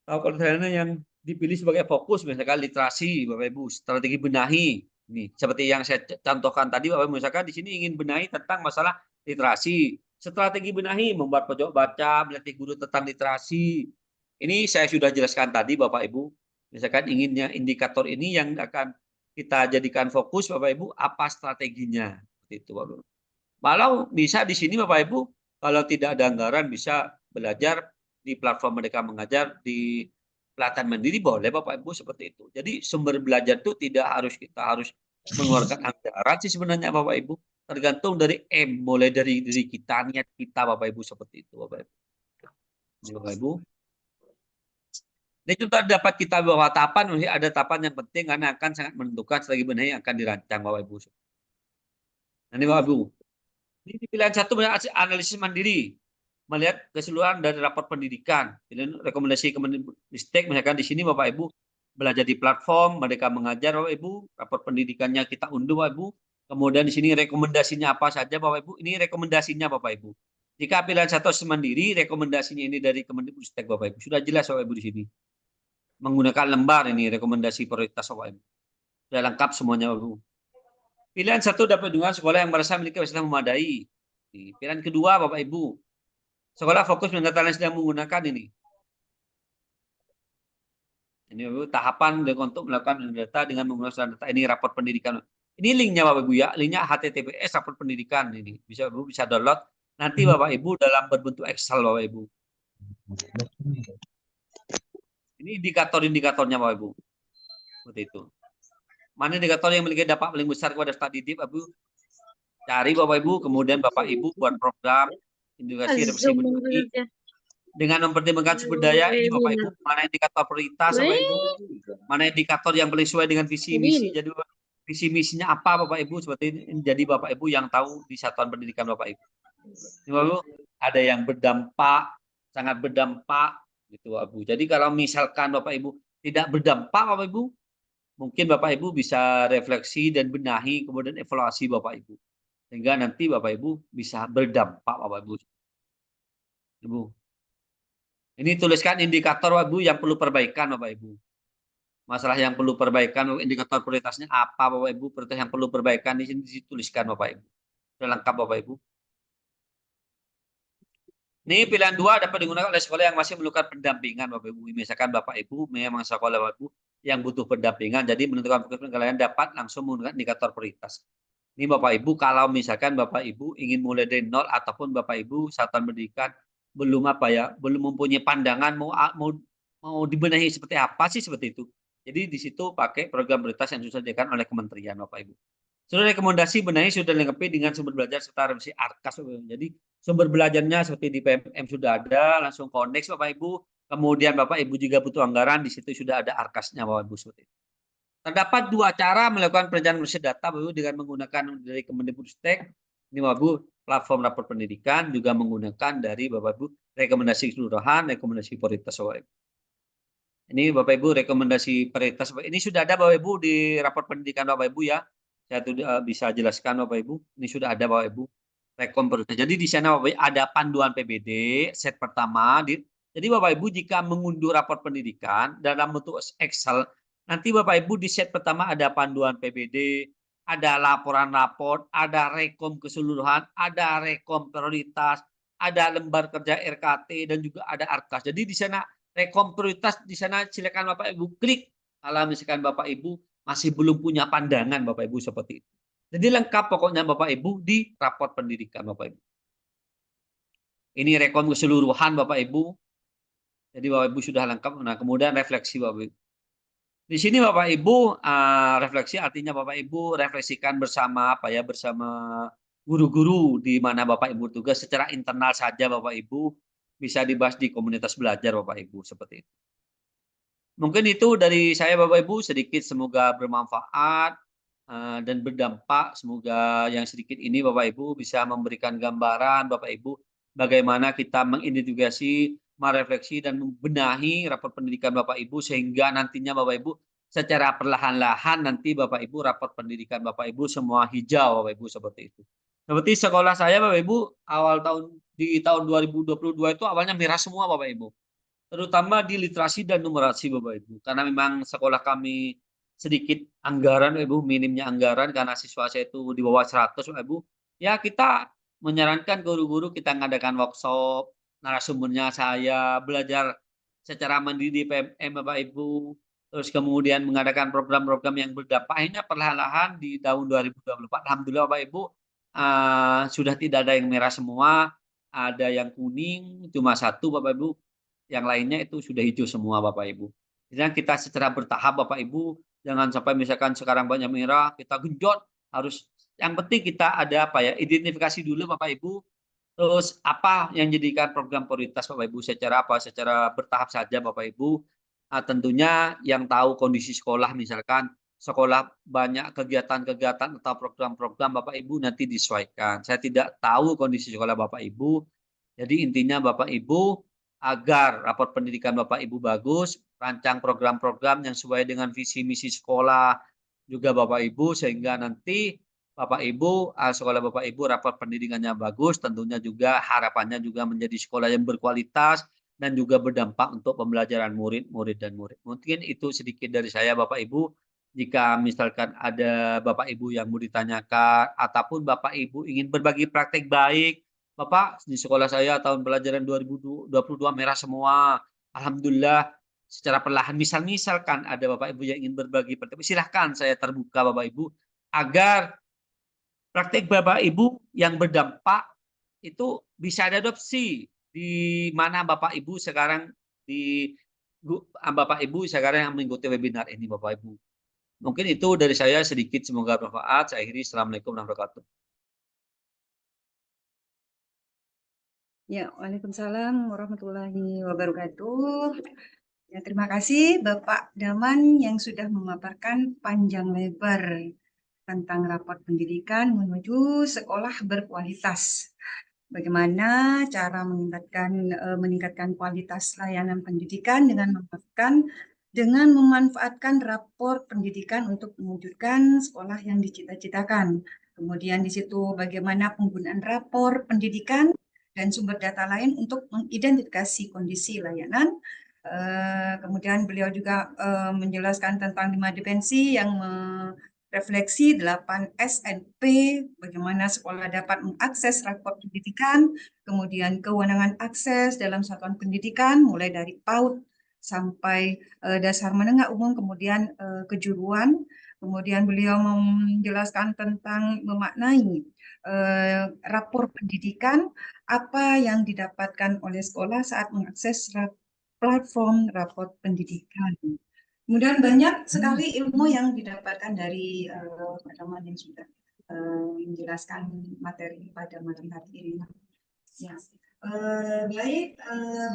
kalau yang dipilih sebagai fokus misalkan literasi Bapak Ibu, strategi benahi. Ini seperti yang saya contohkan tadi Bapak Ibu, misalkan di sini ingin benahi tentang masalah literasi. Strategi benahi membuat pojok baca, melatih guru tentang literasi. Ini saya sudah jelaskan tadi Bapak Ibu. Misalkan inginnya indikator ini yang akan kita jadikan fokus Bapak Ibu, apa strateginya? Seperti itu Bapak Ibu. Kalau bisa di sini Bapak Ibu, kalau tidak ada anggaran bisa belajar di platform Merdeka Mengajar di pelatihan mandiri boleh Bapak Ibu seperti itu. Jadi sumber belajar itu tidak harus kita harus mengeluarkan anggaran sih sebenarnya Bapak Ibu. Tergantung dari mulai dari diri kita, niat kita Bapak Ibu seperti itu Bapak Ibu. Ini Bapak Ibu. Ini juga dapat kita bawa tahapan, ada tahapan yang penting karena akan sangat menentukan strategi benahi yang akan dirancang Bapak Ibu. Nah, ini Bapak Ibu. Ini pilihan satu analisis mandiri, melihat keseluruhan dari raport pendidikan. Pilihan rekomendasi Kemendikbud misalkan di sini Bapak Ibu belajar di platform Merdeka Mengajar Bapak Ibu, raport pendidikannya kita unduh Bapak Ibu. Kemudian di sini rekomendasinya apa saja Bapak Ibu. Ini rekomendasinya Bapak Ibu. Jika pilihan satu mandiri, rekomendasinya ini dari Kemendikbud Bapak Ibu. Sudah jelas Bapak Ibu di sini. Menggunakan lembar ini rekomendasi prioritas Bapak Ibu. Sudah lengkap semuanya Bapak Ibu. Pilihan satu dapat dengan sekolah yang merasa memiliki fasilitas memadai. Pilihan kedua Bapak Ibu, sekolah fokus mendata yang sedang menggunakan ini. Ini Bapak Ibu, tahapan untuk melakukan data dengan menggunakan data ini raport pendidikan. Ini linknya Bapak Ibu ya, linknya HTTPS raport pendidikan ini. Bisa Bapak bisa download. Nanti Bapak Ibu dalam berbentuk Excel Bapak Ibu. Ini indikator-indikatornya Bapak Ibu. Seperti itu. Mana indikator yang memiliki dampak paling besar kepada peserta didik Bapak Ibu? Cari Bapak Ibu, kemudian Bapak Ibu buat program indikasi refleksi benahi dengan mempertimbangkan sumber daya ini Bapak Ibu, mana indikator prioritas Bapak Ibu, mana indikator yang paling sesuai dengan visi misi. Jadi visi misinya apa Bapak Ibu, seperti ini jadi Bapak Ibu yang tahu di satuan pendidikan Bapak Ibu. Ini Bapak Ibu, ada yang berdampak, sangat berdampak gitu Bapak Ibu. Jadi kalau misalkan Bapak Ibu tidak berdampak Bapak Ibu, mungkin Bapak Ibu bisa refleksi dan benahi kemudian evaluasi Bapak Ibu. Sehingga nanti Bapak Ibu bisa berdampak Bapak Ibu. Ibu. Ini tuliskan indikator Bapak Ibu yang perlu perbaikan Bapak Ibu. Masalah yang perlu perbaikan, indikator prioritasnya apa Bapak Ibu, prioritas yang perlu perbaikan di sini dituliskan Bapak Ibu. Sudah lengkap Bapak Ibu. Ini pilihan dua dapat digunakan oleh sekolah yang masih memerlukan pendampingan Bapak Ibu. Misalkan Bapak Ibu memang sekolah Bapak Ibu yang butuh pendampingan, jadi menentukan fokus kalian dapat langsung menggunakan indikator prioritas. Ini Bapak Ibu, kalau misalkan Bapak Ibu ingin mulai dari nol ataupun Bapak Ibu satuan pendidikan belum belum mempunyai pandangan mau dibenahi seperti apa sih seperti itu. Jadi di situ pakai program prioritas yang sudah disediakan oleh kementerian Bapak Ibu. Seluruh rekomendasi benahi sudah dilengkapi dengan sumber belajar serta revisi ARKAS. Jadi sumber belajarnya seperti di PMM sudah ada, langsung connect Bapak Ibu. Kemudian Bapak Ibu juga butuh anggaran, di situ sudah ada ARKAS-nya Bapak Ibu seperti itu. Terdapat dua cara melakukan perencanaan berbasis data Bapak Ibu, dengan menggunakan dari Kemendikbudristek, ini Bapak Ibu, platform rapor pendidikan, juga menggunakan dari Bapak Ibu rekomendasi keseluruhan, rekomendasi prioritas Bapak Ibu. Ini Bapak Ibu rekomendasi prioritas. Ini sudah ada Bapak Ibu di rapor pendidikan Bapak Ibu ya. Saya bisa jelaskan Bapak Ibu. Ini sudah ada Bapak Ibu rekom prioritas. Jadi di sana Bapak Ibu ada panduan PBD set pertama. Jadi Bapak Ibu jika mengunduh rapor pendidikan dalam bentuk Excel, nanti Bapak Ibu di set pertama ada panduan PBD, ada laporan rapor, ada rekom keseluruhan, ada rekom prioritas, ada lembar kerja RKT, dan juga ada Arkas. Jadi di sana rekom prioritas, di sana silakan Bapak Ibu klik. Kalau misalkan Bapak Ibu masih belum punya pandangan Bapak Ibu seperti itu. Jadi lengkap pokoknya Bapak Ibu di raport pendidikan Bapak Ibu. Ini rekom keseluruhan Bapak Ibu. Jadi Bapak Ibu sudah lengkap. Nah, kemudian refleksi Bapak Ibu. Di sini Bapak Ibu refleksi artinya Bapak Ibu refleksikan bersama bersama guru-guru di mana Bapak Ibu tugas secara internal saja Bapak Ibu, bisa dibahas di komunitas belajar Bapak Ibu seperti itu. Mungkin itu dari saya Bapak Ibu, sedikit semoga bermanfaat dan berdampak. Semoga yang sedikit ini Bapak Ibu bisa memberikan gambaran Bapak Ibu bagaimana kita mengidentifikasi, merefleksi dan membenahi rapor pendidikan Bapak Ibu, sehingga nantinya Bapak Ibu secara perlahan-lahan nanti Bapak Ibu rapor pendidikan Bapak Ibu semua hijau Bapak Ibu seperti itu. Seperti sekolah saya Bapak Ibu di tahun 2022 itu awalnya merah semua Bapak Ibu. Terutama di literasi dan numerasi Bapak Ibu. Karena memang sekolah kami sedikit anggaran Bapak Ibu, minimnya anggaran karena siswa saya itu di bawah 100 Bapak Ibu. Ya kita menyarankan guru-guru kita mengadakan workshop, narasumbernya saya belajar secara mandiri di PMM Bapak Ibu. Terus kemudian mengadakan program-program yang berdampak. Akhirnya perlahan-lahan di tahun 2024 alhamdulillah Bapak Ibu sudah tidak ada yang merah semua, ada yang kuning cuma satu Bapak Ibu, yang lainnya itu sudah hijau semua Bapak Ibu. Jadi kita secara bertahap Bapak Ibu, jangan sampai misalkan sekarang banyak merah, kita genjot, harus yang penting kita ada identifikasi dulu Bapak Ibu, terus apa yang jadikan program prioritas Bapak Ibu secara bertahap saja Bapak Ibu. Tentunya yang tahu kondisi sekolah, misalkan sekolah banyak kegiatan-kegiatan atau program-program Bapak Ibu nanti disesuaikan. Saya tidak tahu kondisi sekolah Bapak Ibu. Jadi intinya Bapak Ibu, agar rapor pendidikan Bapak Ibu bagus, rancang program-program yang sesuai dengan visi misi sekolah juga Bapak Ibu, sehingga nanti Bapak Ibu, sekolah Bapak Ibu rapor pendidikannya bagus, tentunya juga harapannya juga menjadi sekolah yang berkualitas dan juga berdampak untuk pembelajaran murid dan murid. Mungkin itu sedikit dari saya Bapak Ibu. Jika misalkan ada Bapak Ibu yang mau ditanyakan ataupun Bapak Ibu ingin berbagi praktek baik, Bapak, di sekolah saya tahun pelajaran 2022 merah semua. Alhamdulillah secara perlahan. Misalkan ada Bapak Ibu yang ingin berbagi praktek, silahkan, saya terbuka Bapak Ibu agar praktek Bapak Ibu yang berdampak itu bisa diadopsi di mana Bapak Ibu sekarang yang mengikuti webinar ini Bapak Ibu. Mungkin itu dari saya sedikit, semoga bermanfaat. Saya akhiri. Assalamualaikum warahmatullahi wabarakatuh. Ya, Waalaikumsalam warahmatullahi wabarakatuh. Ya, terima kasih Bapak Daman yang sudah memaparkan panjang lebar tentang rapor pendidikan menuju sekolah berkualitas. Bagaimana cara meningkatkan kualitas layanan pendidikan dengan memanfaatkan rapor pendidikan untuk mewujudkan sekolah yang dicita-citakan. Kemudian di situ bagaimana penggunaan rapor pendidikan dan sumber data lain untuk mengidentifikasi kondisi layanan. Kemudian beliau juga menjelaskan tentang 5 dimensi yang refleksi 8 SNP, bagaimana sekolah dapat mengakses rapor pendidikan, kemudian kewenangan akses dalam satuan pendidikan, mulai dari PAUD sampai dasar menengah umum, kemudian kejuruan. Kemudian beliau menjelaskan tentang memaknai rapor pendidikan, apa yang didapatkan oleh sekolah saat mengakses platform rapor pendidikan. Kemudian banyak sekali ilmu yang didapatkan dari Pak Daman yang sudah menjelaskan materi pada malam hari ini. Ya. Baik,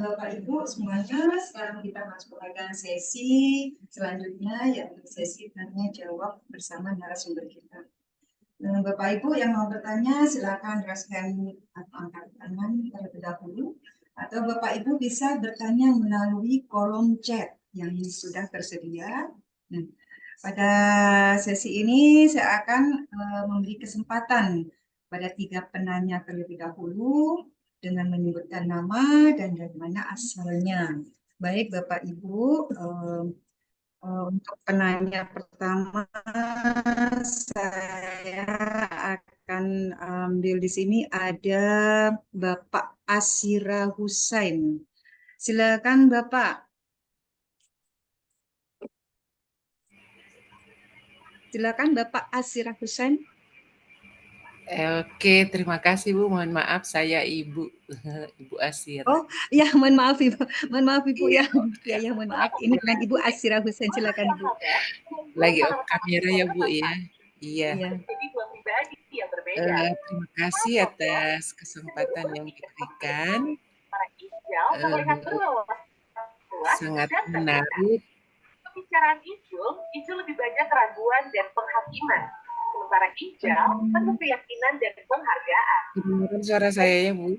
Bapak Ibu semuanya, sekarang kita masuk pada sesi selanjutnya, yaitu sesi tanya jawab bersama narasumber kita. Bapak Ibu yang mau bertanya, silakan raise hand atau angkat tangan terlebih dahulu, atau Bapak Ibu bisa bertanya melalui kolom chat yang sudah tersedia. Nah, pada sesi ini saya akan memberi kesempatan pada 3 penanya terlebih dahulu dengan menyebutkan nama dan dari mana asalnya. Baik Bapak Ibu, untuk penanya pertama saya akan ambil di sini ada Bapak Asira Husain. Silakan Bapak. Silakan Bapak Asira Husain. Oke, terima kasih Bu. Mohon maaf saya Ibu Ibu Asira. Oh, ya, mohon maaf Ibu. Mohon maaf Ibu ya. Ya, mohon maaf. Ini dengan Ibu Asira Husain. Silakan Ibu. Lagi off kamera ya Bu ya. Iya. Iya. Terima kasih atas kesempatan yang diberikan. Sangat menarik. Pembicaraan Ijo lebih banyak keraguan dan penghakiman. Sementara Ijal penuh keyakinan dan penghargaan. Kedengaran suara saya ya Bu?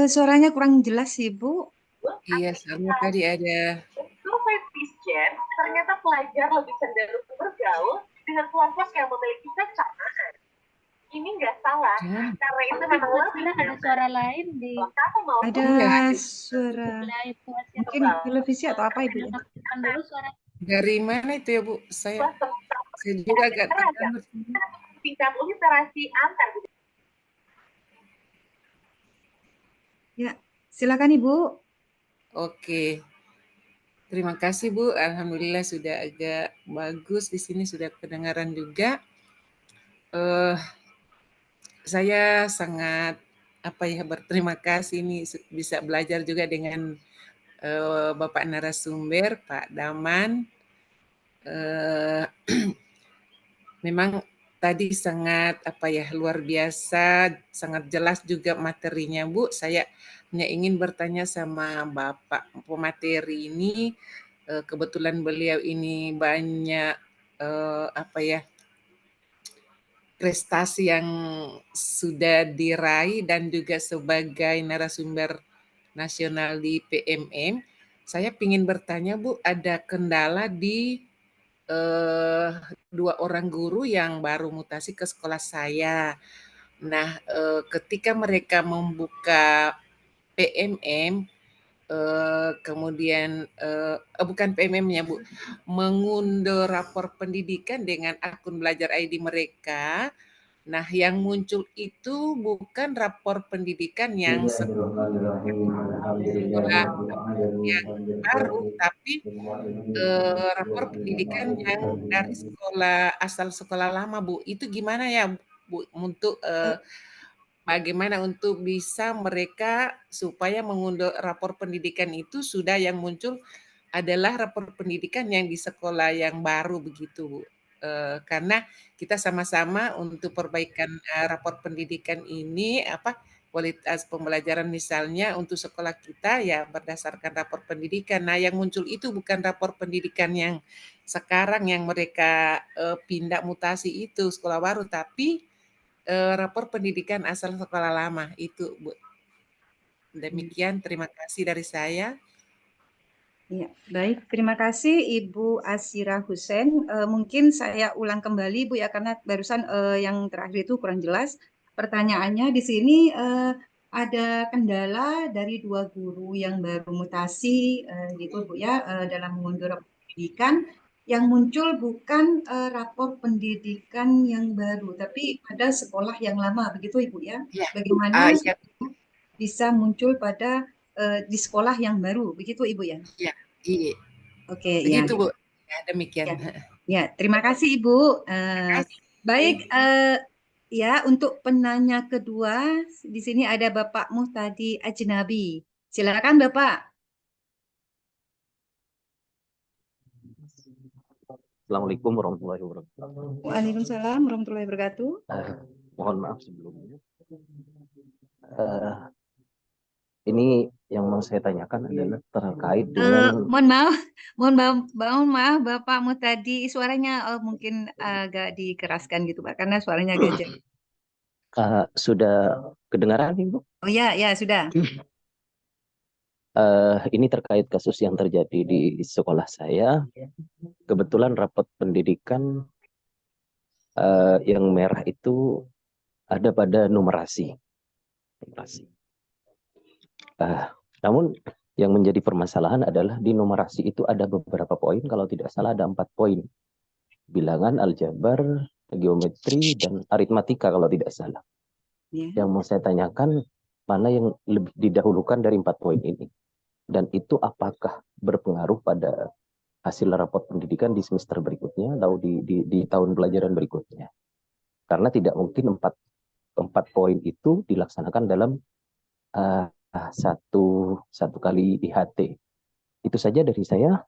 Suaranya kurang jelas sih Bu. Iya, soalnya tadi ada. Survei Peacegen, ternyata pelajar lebih cenderung bergaul dengan kelompok yang memiliki kesamaan. Ini nggak salah, karena itu memang lebih Ada suara lain di kamu mau Ada suara itu mungkin televisi atau apa Ibu? aktifkan dulu suara. Dari mana itu ya Bu? Saya juga agak terdengar. tingkat literasi antar. Ya, silakan Ibu. Oke. Terima kasih Bu. Alhamdulillah sudah agak bagus di sini, sudah kedengaran juga. Saya sangat berterima kasih ini bisa belajar juga dengan Bapak narasumber Pak Daman. Memang tadi sangat luar biasa, sangat jelas juga materinya Bu. Saya hanya ingin bertanya sama Bapak pemateri ini, kebetulan beliau ini banyak prestasi yang sudah diraih dan juga sebagai narasumber nasional di PMM. Saya ingin bertanya Bu, ada kendala di 2 orang guru yang baru mutasi ke sekolah saya. Nah, ketika mereka membuka PMM, kemudian bukan PMM-nya Bu, mengunduh rapor pendidikan dengan akun Belajar ID mereka. Nah, yang muncul itu bukan rapor pendidikan yang sekolah yang baru, tapi rapor pendidikan yang dari asal sekolah lama Bu. Itu gimana ya Bu untuk bagaimana untuk bisa mereka supaya mengunduh rapor pendidikan itu sudah yang muncul adalah rapor pendidikan yang di sekolah yang baru begitu Bu. Karena kita sama-sama untuk perbaikan rapor pendidikan ini kualitas pembelajaran misalnya untuk sekolah kita ya berdasarkan rapor pendidikan. Nah, yang muncul itu bukan rapor pendidikan yang sekarang yang mereka pindah mutasi itu sekolah baru, tapi rapor pendidikan asal sekolah lama itu Bu. Demikian, terima kasih dari saya. Ya, baik. Terima kasih Ibu Asira Husain. Mungkin saya ulang kembali Bu ya karena barusan yang terakhir itu kurang jelas. Pertanyaannya di sini ada kendala dari 2 guru yang baru mutasi gitu Bu ya dalam mengunduh rapor pendidikan yang muncul bukan rapor pendidikan yang baru tapi pada sekolah yang lama begitu Ibu ya. Ya. Bagaimana Ya. bisa muncul pada di sekolah yang baru begitu Ibu ya? Iya. Oke, begitu ya. Bu. Ya, demikian. Ya, terima kasih Ibu. Baik, ya untuk penanya kedua di sini ada Bapak Muhtadi Ajnabi. Silakan Bapak. Assalamualaikum warahmatullahi wabarakatuh. Waalaikumsalam warahmatullahi wabarakatuh. Mohon maaf sebelumnya. ini yang mau saya tanyakan adalah terkait dengan mohon maaf Bapakmu tadi suaranya mungkin agak dikeraskan gitu Pak, karena suaranya agak jauh. sudah kedengaran Ibu? Oh ya, ya sudah. Ini terkait kasus yang terjadi di sekolah saya. Kebetulan rapot pendidikan yang merah itu ada pada numerasi. Namun yang menjadi permasalahan adalah di numerasi itu ada beberapa poin, kalau tidak salah ada 4 poin. Bilangan, aljabar, geometri, dan aritmatika kalau tidak salah. Yang mau saya tanyakan, mana yang lebih didahulukan dari 4 poin ini? Dan itu apakah berpengaruh pada hasil rapot pendidikan di semester berikutnya atau di tahun pelajaran berikutnya? Karena tidak mungkin 4 poin itu dilaksanakan dalam satu kali IHT. Itu saja dari saya.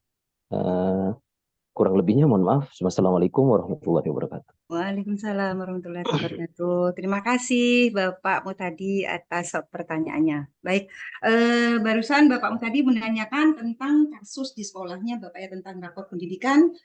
Kurang lebihnya mohon maaf. Wassalamualaikum warahmatullahi wabarakatuh. Waalaikumsalam warahmatullahi wabarakatuh. Terima kasih Bapakmu tadi atas pertanyaannya. Baik, barusan Bapakmu tadi menanyakan tentang kasus di sekolahnya Bapak ya, tentang rapor pendidikan,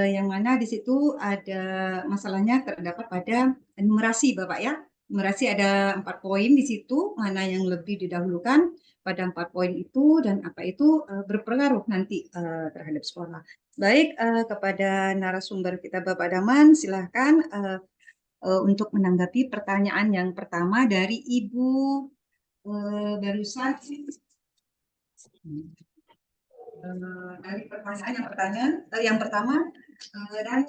yang mana di situ ada masalahnya terdapat pada numerasi Bapak ya. Numerasi ada 4 poin di situ, mana yang lebih didahulukan pada 4 poin itu dan apa itu berpengaruh nanti terhadap sekolah. Baik, kepada narasumber kita Bapak Daman, silahkan untuk menanggapi pertanyaan yang pertama dari Ibu barusan. Dari pertanyaan yang pertama dan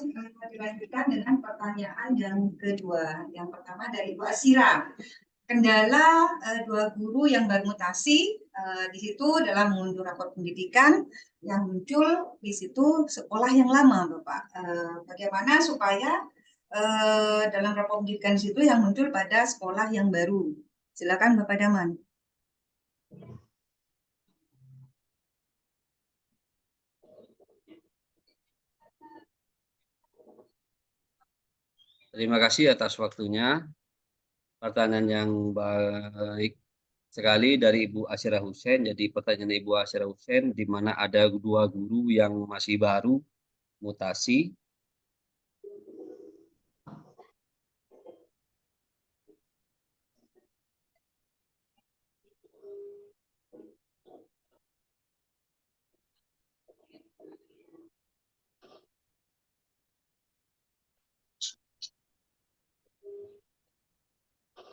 dilanjutkan dengan pertanyaan yang kedua. Yang pertama dari Ibu Asira. Kendala 2 guru yang bermutasi di situ dalam mengunduh rapor pendidikan yang muncul di situ sekolah yang lama, Bapak. Bagaimana supaya dalam rapor pendidikan di situ yang muncul pada sekolah yang baru? Silakan Bapak Daman. Terima kasih atas waktunya. Pertanyaan yang baik sekali dari Ibu Asyirah Hussein. Jadi pertanyaan Ibu Asyirah Hussein, di mana ada 2 guru yang masih baru mutasi.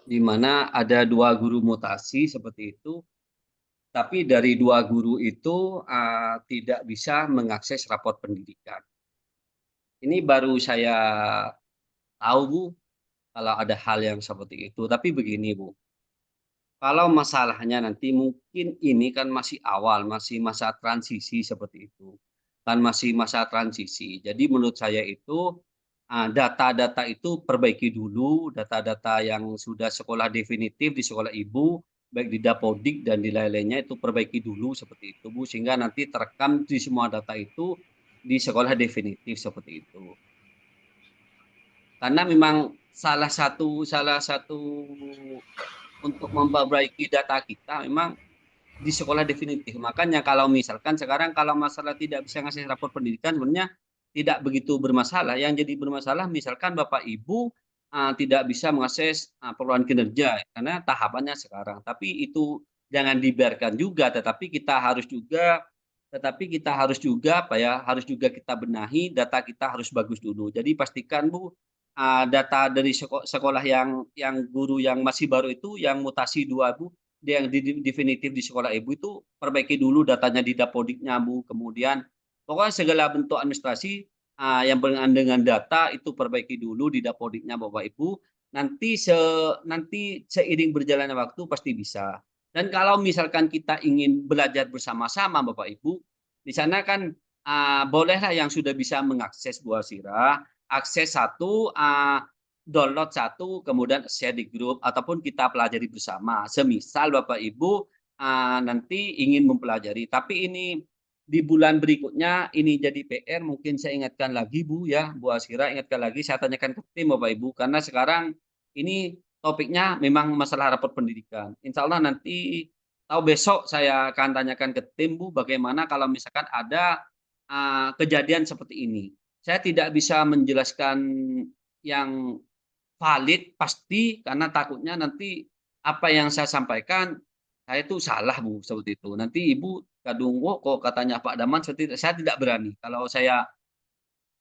Di mana ada 2 guru mutasi seperti itu, tapi dari 2 guru itu tidak bisa mengakses rapor pendidikan. Ini baru saya tahu Bu, kalau ada hal yang seperti itu. Tapi begini Bu, kalau masalahnya nanti mungkin ini kan masih awal, masih masa transisi seperti itu. Kan masih masa transisi. Jadi menurut saya itu data-data itu perbaiki dulu, data-data yang sudah sekolah definitif di sekolah ibu, baik di Dapodik dan di lain-lainnya itu perbaiki dulu seperti itu Bu, sehingga nanti terekam di semua data itu di sekolah definitif seperti itu. Karena memang salah satu untuk memperbaiki data kita memang di sekolah definitif. Makanya kalau misalkan sekarang kalau masalah tidak bisa ngasih rapor pendidikan sebenarnya tidak begitu bermasalah. Yang jadi bermasalah misalkan Bapak Ibu tidak bisa mengakses perluan kinerja karena tahapannya sekarang. Tapi itu jangan dibiarkan juga, tetapi kita harus juga harus juga kita benahi, data kita harus bagus dulu. Jadi pastikan Bu, data dari sekolah yang guru yang masih baru itu yang mutasi 2 Bu, yang definitif di sekolah ibu itu perbaiki dulu datanya di Dapodiknya Bu. Kemudian pokoknya segala bentuk administrasi yang berkenaan dengan data itu perbaiki dulu di Dapodiknya Bapak Ibu. Nanti seiring berjalannya waktu pasti bisa. Dan kalau misalkan kita ingin belajar bersama-sama Bapak Ibu, di sana kan bolehlah yang sudah bisa mengakses Bu Asira, akses download 1, kemudian share di grup, ataupun kita pelajari bersama. Semisal Bapak Ibu nanti ingin mempelajari, tapi ini di bulan berikutnya ini jadi PR, mungkin saya ingatkan lagi Bu ya, Bu Asira ingatkan lagi, saya tanyakan ke tim Bapak Ibu, karena sekarang ini topiknya memang masalah rapor pendidikan. Insya Allah nanti Tahu besok saya akan tanyakan ke tim Bu, bagaimana kalau misalkan ada kejadian seperti ini. Saya tidak bisa menjelaskan yang valid pasti karena takutnya nanti apa yang saya sampaikan saya itu salah Bu, seperti itu. Nanti Ibu kadung, "Oh, kok katanya Pak Daman seperti itu." Saya tidak berani. Kalau saya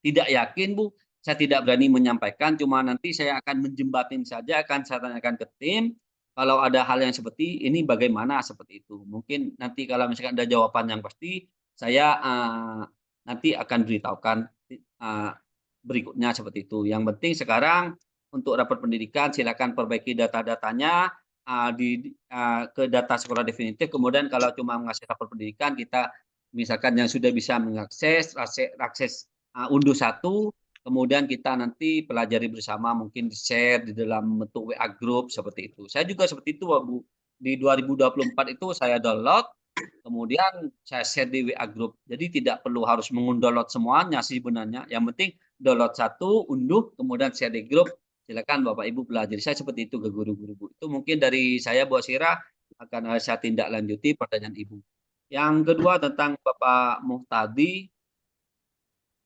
tidak yakin Bu, saya tidak berani menyampaikan, cuma nanti saya akan menjembatin saja, akan saya tanyakan ke tim, kalau ada hal yang seperti ini bagaimana, seperti itu. Mungkin nanti kalau misalkan ada jawaban yang pasti, saya nanti akan beritahukan berikutnya seperti itu. Yang penting sekarang untuk rapor pendidikan silakan perbaiki data-datanya ke data sekolah definitif. Kemudian kalau cuma mengasih rapor pendidikan, kita misalkan yang sudah bisa mengakses unduh satu, kemudian kita nanti pelajari bersama, mungkin di-share di dalam bentuk WA group seperti itu. Saya juga seperti itu Bu. Di 2024 itu saya download, kemudian saya share di WA group. Jadi tidak perlu harus mengundownload semuanya sih sebenarnya. Yang penting download satu, unduh, kemudian share di grup. Silakan Bapak Ibu pelajari. Saya seperti itu ke guru-guru Bu. Itu mungkin dari saya Bu Asira, akan saya tindak lanjuti pertanyaan Ibu. Yang kedua tentang Bapak Muhtadi,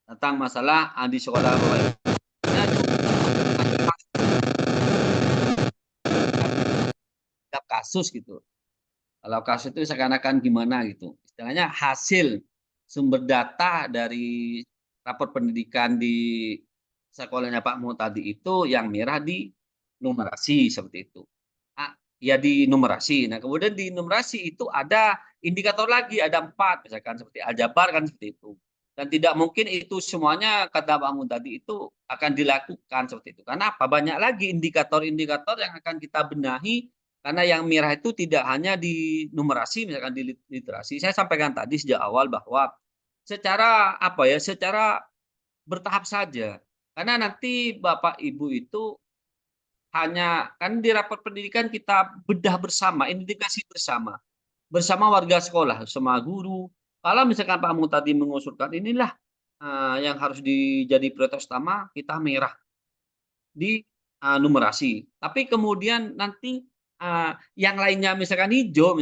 tentang masalah di sekolah Bapak Ibu. Kasus gitu. Kalau kasus itu seakan-akan gimana gitu. Istilahnya hasil sumber data dari rapor pendidikan di sekolahnya Pak Muhtadi itu yang merah di numerasi seperti itu. Ya di numerasi. Nah kemudian di numerasi itu ada indikator lagi, ada 4 misalkan seperti aljabar kan seperti itu. Dan tidak mungkin itu semuanya kata Pak Muhtadi itu akan dilakukan seperti itu. Karena apa? Banyak lagi indikator-indikator yang akan kita benahi karena yang merah itu tidak hanya di numerasi misalkan di literasi. Saya sampaikan tadi sejak awal bahwa secara apa ya? Secara bertahap saja. Karena nanti Bapak Ibu itu hanya kan di rapat pendidikan kita bedah bersama, indikasi bersama. Bersama warga sekolah, sama guru. Kalau misalkan Pak Muhtadi mengusulkan inilah yang harus dijadi prioritas utama, kita merah di numerasi. Tapi kemudian nanti yang lainnya misalkan hijau,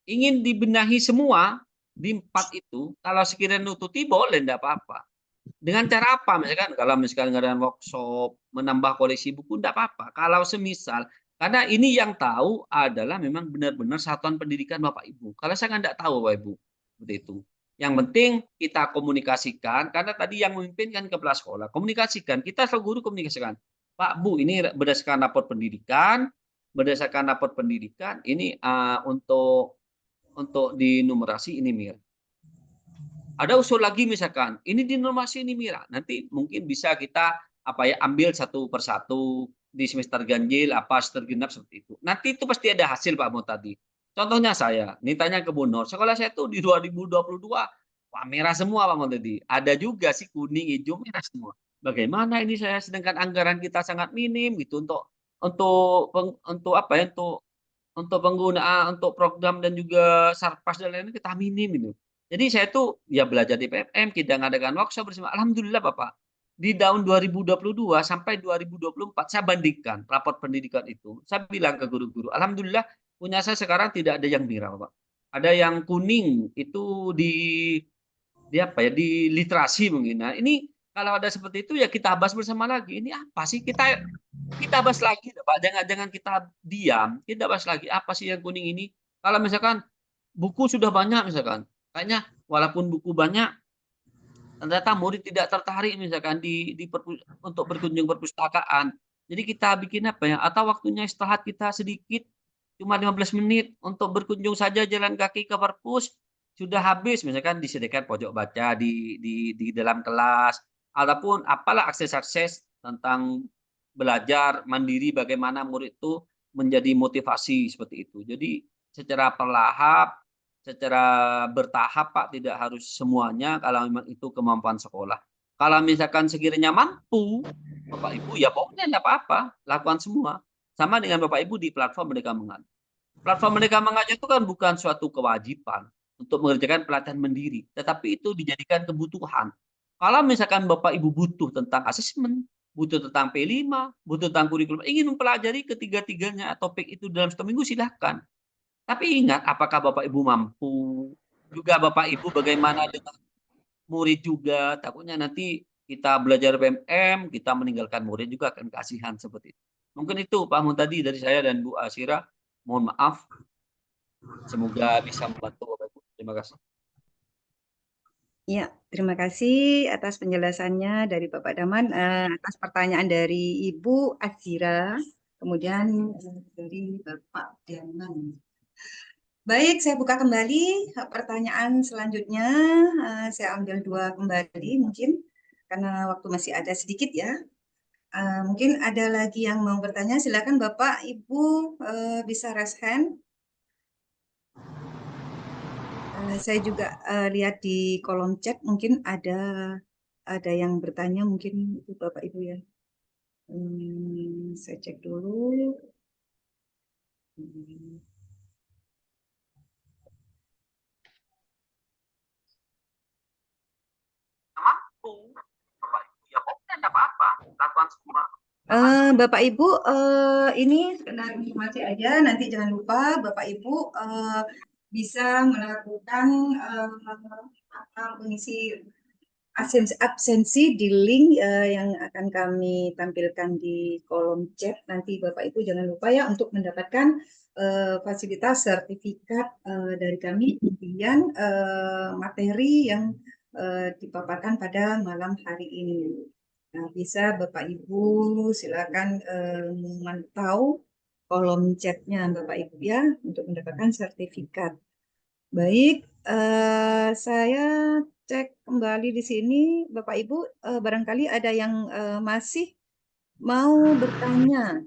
ingin dibenahi semua di 4 itu, kalau sekiranya nututi boleh, enggak apa-apa. Dengan cara apa? Misalkan kalau misalkan ngadain workshop, menambah koleksi buku, enggak apa-apa. Kalau semisal, karena ini yang tahu adalah memang benar-benar satuan pendidikan Bapak Ibu. Kalau saya kan enggak tahu Bapak Ibu, seperti itu. Yang penting kita komunikasikan, karena tadi yang memimpin kan kepala sekolah. Komunikasikan, kita sebagai guru komunikasikan. Pak, Bu, ini berdasarkan rapor pendidikan, ini untuk di numerasi ini mir. Ada usul lagi misalkan, ini di numerasi ini mira. Nanti mungkin bisa kita ambil satu persatu di semester ganjil, semester genap seperti itu. Nanti itu pasti ada hasil Pak Muhtadi. Contohnya saya, ini tanya ke Bu Nur, sekolah saya tuh di 2022 wah merah semua Pak Muhtadi. Ada juga sih kuning, hijau, merah semua. Bagaimana ini saya sedangkan anggaran kita sangat minim gitu untuk penggunaan untuk program dan juga sarpas dan lain-lain kita minim gitu. Jadi saya tuh ya belajar di PMM, kita ngadakan workshop bersama. Alhamdulillah Bapak, di tahun 2022 sampai 2024 saya bandingkan raport pendidikan itu. Saya bilang ke guru-guru, alhamdulillah punya saya sekarang tidak ada yang merah Bapak. Ada yang kuning itu di literasi mungkin. Nah, ini kalau ada seperti itu ya kita bahas bersama lagi. Ini apa sih? Kita bahas lagi, Pak. Jangan kita diam. Kita bahas lagi apa sih yang kuning ini? Kalau misalkan buku sudah banyak misalkan, kayaknya walaupun buku banyak, ternyata murid tidak tertarik misalkan untuk berkunjung perpustakaan. Jadi kita bikin apa ya? Atau waktunya istirahat kita sedikit, cuma 15 menit untuk berkunjung saja jalan kaki ke perpus sudah habis misalkan disediakan pojok baca di dalam kelas ataupun apalah akses-akses tentang belajar mandiri bagaimana murid itu menjadi motivasi seperti itu. Jadi secara perlahan, secara bertahap Pak, tidak harus semuanya kalau memang itu kemampuan sekolah. Kalau misalkan sekiranya mampu Bapak Ibu ya pokoknya enggak apa-apa, lakukan semua. Sama dengan Bapak Ibu di platform Merdeka Mengajar. Platform Merdeka Mengajar itu kan bukan suatu kewajiban untuk mengerjakan pelatihan mandiri, tetapi itu dijadikan kebutuhan. Kalau misalkan Bapak Ibu butuh tentang asesmen, butuh tentang P5, butuh tentang kurikulum, ingin mempelajari ketiga-tiganya topik itu dalam 1 minggu silahkan. Tapi ingat, apakah Bapak Ibu mampu? Juga Bapak Ibu bagaimana dengan murid juga? Takutnya nanti kita belajar PMM, kita meninggalkan murid juga akan kasihan seperti itu. Mungkin itu Pak Muntadi dari saya dan Bu Asira. Mohon maaf. Semoga bisa membantu Bapak Ibu. Terima kasih. Ya, terima kasih atas penjelasannya dari Bapak Daman, atas pertanyaan dari Ibu Azira, kemudian dari Bapak Daman. Baik, saya buka kembali pertanyaan selanjutnya. Saya ambil 2 kembali mungkin, karena waktu masih ada sedikit ya. Mungkin ada lagi yang mau bertanya, silakan Bapak, Ibu bisa raise hand. Saya juga lihat di kolom chat mungkin ada yang bertanya mungkin itu Bapak Ibu ya. Saya cek dulu. Mampu, Bapak Ibu. Ya, oke, tidak apa-apa. Lakukan semua. Bapak Ibu, ini sekedar informasi aja. Nanti jangan lupa Bapak Ibu bisa melakukan mengisi absensi di link yang akan kami tampilkan di kolom chat. Nanti Bapak Ibu jangan lupa ya untuk mendapatkan fasilitas sertifikat dari kami, kemudian materi yang dipaparkan pada malam hari ini. Nah, bisa Bapak Ibu silakan memantau kolom chatnya Bapak Ibu ya untuk mendapatkan sertifikat. Baik, saya cek kembali di sini, Bapak Ibu, barangkali ada yang masih mau bertanya.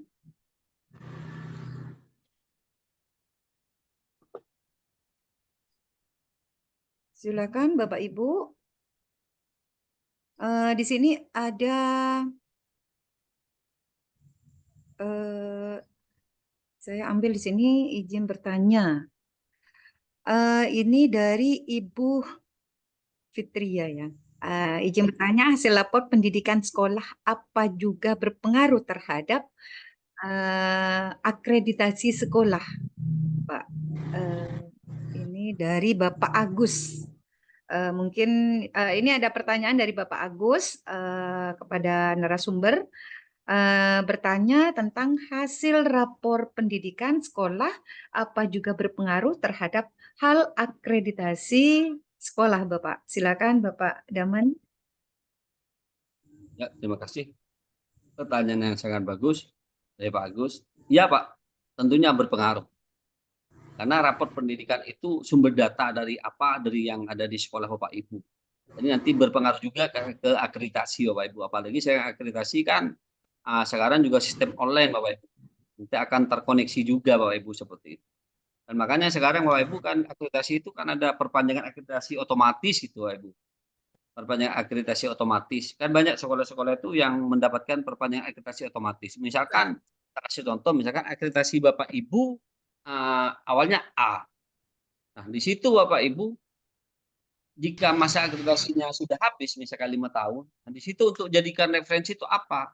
Silakan, Bapak Ibu. Di sini ada saya ambil di sini izin bertanya. Ini dari Ibu Fitria ya. Izin bertanya, hasil lapor pendidikan sekolah apa juga berpengaruh terhadap akreditasi sekolah, Pak? Ini dari Bapak Agus. Mungkin ini ada pertanyaan dari Bapak Agus kepada narasumber. Bertanya tentang hasil rapor pendidikan sekolah apa juga berpengaruh terhadap hal akreditasi sekolah, Bapak. Silakan Bapak Daman. Ya, terima kasih. Pertanyaan yang sangat bagus dari Pak Agus. Ya Pak, tentunya berpengaruh. Karena rapor pendidikan itu sumber data dari apa? Dari yang ada di sekolah Bapak Ibu. Jadi nanti berpengaruh juga ke akreditasi Bapak Ibu. Apalagi saya akreditasi kan sekarang juga sistem online Bapak Ibu. Nanti akan terkoneksi juga Bapak Ibu seperti itu. Dan makanya sekarang Bapak Ibu kan akreditasi itu kan ada perpanjangan akreditasi otomatis gitu Bapak Ibu. Perpanjangan akreditasi otomatis. Kan banyak sekolah-sekolah itu yang mendapatkan perpanjangan akreditasi otomatis. Misalkan, kita kasih contoh, misalkan akreditasi Bapak Ibu awalnya A. Nah, di situ Bapak Ibu, jika masa akreditasinya sudah habis, misalkan 5 tahun, nah di situ untuk jadikan referensi itu apa?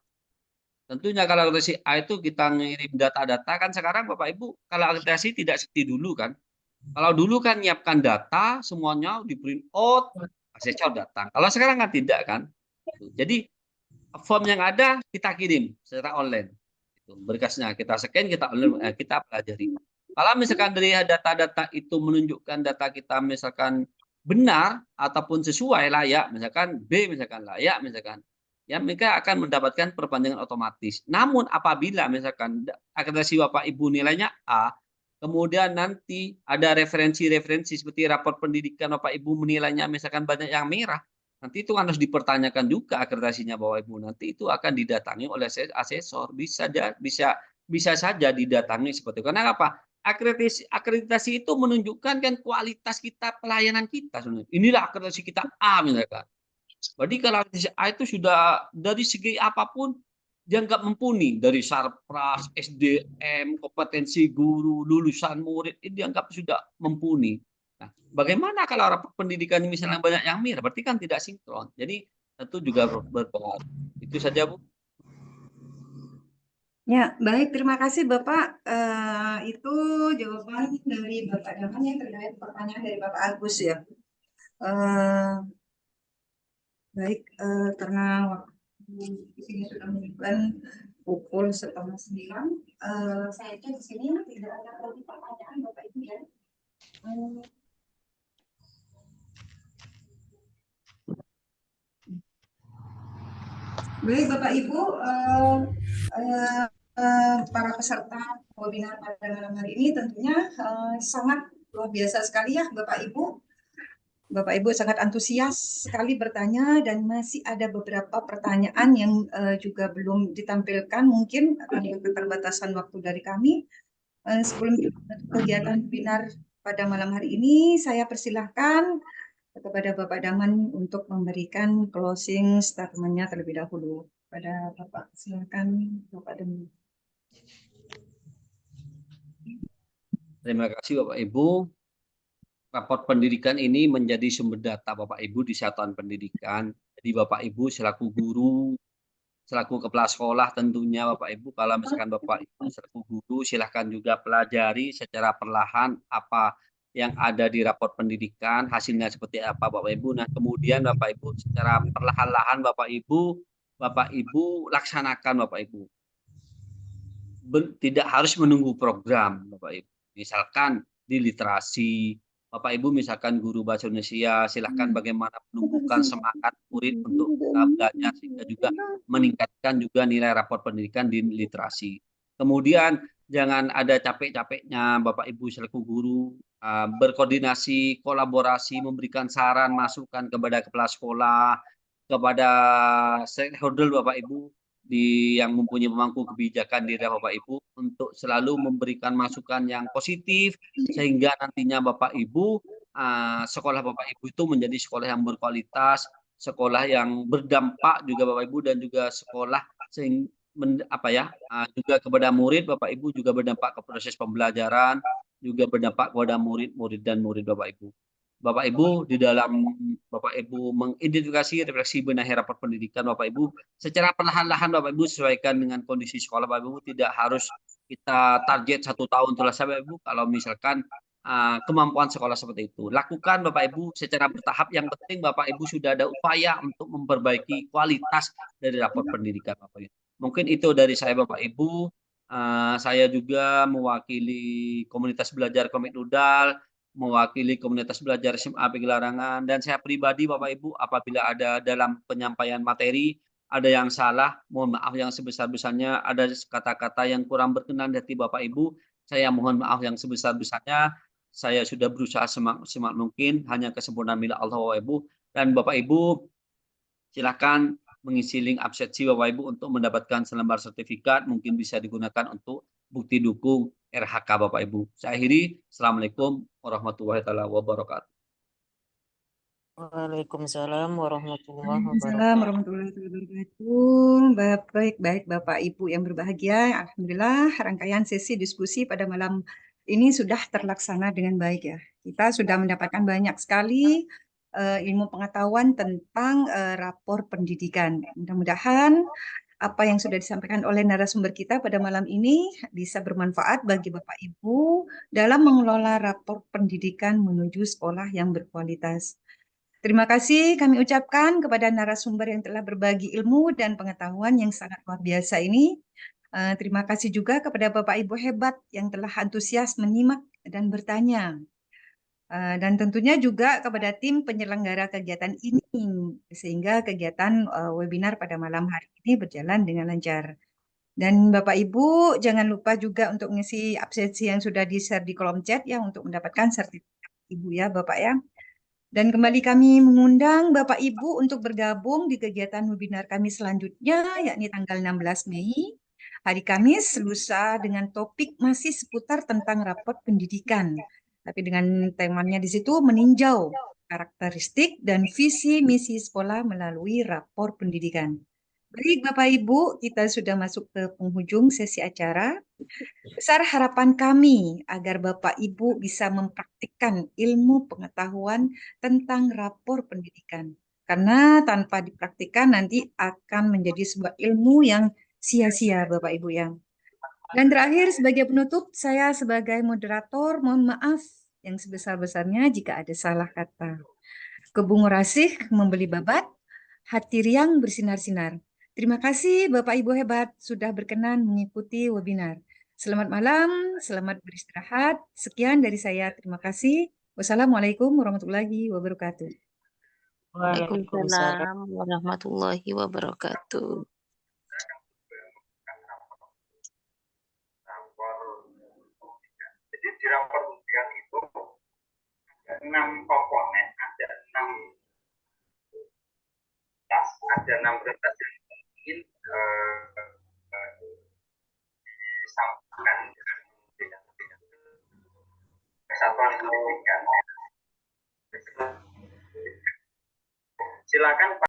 Tentunya kalau akreditasi A itu kita ngirim data-data, kan sekarang Bapak Ibu, kalau akreditasi tidak seperti dulu kan. Kalau dulu kan nyiapkan data, semuanya di print out, asesor datang. Kalau sekarang kan tidak kan. Jadi form yang ada kita kirim secara online. Berkasnya kita scan, kita online, kita pelajari. Kalau misalkan dari data-data itu menunjukkan data kita misalkan benar ataupun sesuai layak, misalkan B misalkan layak, misalkan ya mereka akan mendapatkan perpanjangan otomatis. Namun apabila misalkan akreditasi Bapak Ibu nilainya A, kemudian nanti ada referensi-referensi seperti rapor pendidikan Bapak Ibu menilainya misalkan banyak yang merah, nanti itu harus dipertanyakan juga akreditasinya Bapak Ibu. Nanti itu akan didatangi oleh asesor, bisa saja didatangi seperti itu. Karena apa? Akreditasi itu menunjukkan kan kualitas kita, pelayanan kita sebenarnya. Inilah akreditasi kita A misalkan. Jadi kalau akreditasi A itu sudah dari segi apapun dianggap mumpuni, dari sarpras, SDM, kompetensi guru, lulusan murid ini dianggap sudah mumpuni. Nah, bagaimana kalau rapor pendidikan misalnya banyak yang mirip? Berarti kan tidak sinkron. Jadi tentu juga berpengaruh. Itu saja Bu. Ya, baik. Terima kasih Bapak. Itu jawaban dari Bapak Daman yang terkait pertanyaan dari Bapak Agus ya. Eh, baik, karena waktu di sini sudah menunjukkan pukul 8:30, saya cek di sini tidak ada lagi pertanyaan Bapak Ibu ya. Eh, Baik Bapak Ibu, para peserta webinar pada malam hari ini tentunya sangat luar biasa sekali ya Bapak Ibu. Bapak Ibu sangat antusias sekali bertanya dan masih ada beberapa pertanyaan yang juga belum ditampilkan mungkin karena keterbatasan waktu dari kami. Sebelum kita menutup kegiatan webinar pada malam hari ini, saya persilahkan kepada Bapak Daman untuk memberikan closing statement-nya terlebih dahulu. Pada Bapak, silakan Bapak Daman. Terima kasih Bapak Ibu. Raport pendidikan ini menjadi sumber data Bapak Ibu di satuan pendidikan. Jadi Bapak Ibu selaku guru, selaku kepala sekolah tentunya Bapak Ibu, kalau misalkan Bapak Ibu selaku guru silahkan juga pelajari secara perlahan apa yang ada di raport pendidikan, hasilnya seperti apa Bapak Ibu. Nah kemudian Bapak Ibu secara perlahan-lahan Bapak Ibu laksanakan Bapak Ibu. Tidak harus menunggu program Bapak Ibu. Misalkan di literasi, Bapak Ibu misalkan guru bahasa Indonesia, silahkan bagaimana menumbuhkan semangat murid untuk belajar sehingga juga meningkatkan juga nilai raport pendidikan di literasi. Kemudian jangan ada capek-capeknya Bapak Ibu selaku guru berkoordinasi, kolaborasi, memberikan saran, masukan kepada kepala sekolah, kepada stakeholder Bapak Ibu yang mempunyai pemangku kebijakan di daerah Bapak Ibu untuk selalu memberikan masukan yang positif sehingga nantinya Bapak Ibu sekolah Bapak Ibu itu menjadi sekolah yang berkualitas, sekolah yang berdampak juga Bapak Ibu dan juga sekolah juga kepada murid Bapak Ibu juga berdampak ke proses pembelajaran, juga berdampak kepada murid-murid dan murid Bapak Ibu. Bapak Ibu di dalam Bapak Ibu mengidentifikasi refleksi benahi raport pendidikan Bapak Ibu secara perlahan-lahan Bapak Ibu sesuaikan dengan kondisi sekolah Bapak Ibu, tidak harus kita target 1 tahun selesai Bapak Ibu kalau misalkan kemampuan sekolah seperti itu. Lakukan Bapak Ibu secara bertahap, yang penting Bapak Ibu sudah ada upaya untuk memperbaiki kualitas dari raport pendidikan Bapak Ibu. Mungkin itu dari saya Bapak Ibu. Saya juga mewakili komunitas belajar Komik Nudal, mewakili komunitas belajar SMA Larangan, dan saya pribadi Bapak Ibu apabila ada dalam penyampaian materi ada yang salah, mohon maaf yang sebesar-besarnya, ada kata-kata yang kurang berkenan di hati Bapak Ibu, saya mohon maaf yang sebesar-besarnya. Saya sudah berusaha semaksimal mungkin, hanya kesempurnaan milik Allah Bapak Ibu, dan Bapak Ibu silakan mengisi link absensi Bapak Ibu untuk mendapatkan selembar sertifikat, mungkin bisa digunakan untuk bukti dukung RHK Bapak Ibu. Saya akhiri. Assalamualaikum warahmatullahi wabarakatuh. Waalaikumsalam warahmatullahi Waalaikumsalam wabarakatuh. warahmatullahi wabarakatuh. Baik Bapak Ibu yang berbahagia. Alhamdulillah rangkaian sesi diskusi pada malam ini sudah terlaksana dengan baik ya. Kita sudah mendapatkan banyak sekali ilmu pengetahuan tentang rapor pendidikan. Mudah-mudahan apa yang sudah disampaikan oleh narasumber kita pada malam ini bisa bermanfaat bagi Bapak Ibu dalam mengelola rapor pendidikan menuju sekolah yang berkualitas. Terima kasih kami ucapkan kepada narasumber yang telah berbagi ilmu dan pengetahuan yang sangat luar biasa ini. Terima kasih juga kepada Bapak Ibu hebat yang telah antusias menyimak dan bertanya. Dan tentunya juga kepada tim penyelenggara kegiatan ini, sehingga kegiatan webinar pada malam hari ini berjalan dengan lancar. Dan Bapak Ibu jangan lupa juga untuk mengisi absensi yang sudah di-share di kolom chat ya untuk mendapatkan sertifikat Ibu ya Bapak ya. Dan kembali kami mengundang Bapak Ibu untuk bergabung di kegiatan webinar kami selanjutnya, yakni tanggal 16 Mei, hari Kamis, lusa, dengan topik masih seputar tentang raport pendidikan. Tapi dengan temanya di situ meninjau karakteristik dan visi misi sekolah melalui rapor pendidikan. Baik Bapak Ibu, kita sudah masuk ke penghujung sesi acara. Besar harapan kami agar Bapak Ibu bisa mempraktikkan ilmu pengetahuan tentang rapor pendidikan. Karena tanpa dipraktikkan nanti akan menjadi sebuah ilmu yang sia-sia Bapak Ibu yang. Dan terakhir, sebagai penutup, saya sebagai moderator mohon maaf yang sebesar-besarnya jika ada salah kata. Kebungu rasih membeli babat, hati riang bersinar-sinar. Terima kasih Bapak Ibu hebat sudah berkenan mengikuti webinar. Selamat malam, selamat beristirahat. Sekian dari saya. Terima kasih. Wassalamualaikum warahmatullahi wabarakatuh. Waalaikumsalam warahmatullahi wabarakatuh. Jadi di rapor ujian itu ada 6 komponen, ada 6 tas, ada 6 prioritas yang ingin disampaikan dengan kesatuan pendidikan. Silakan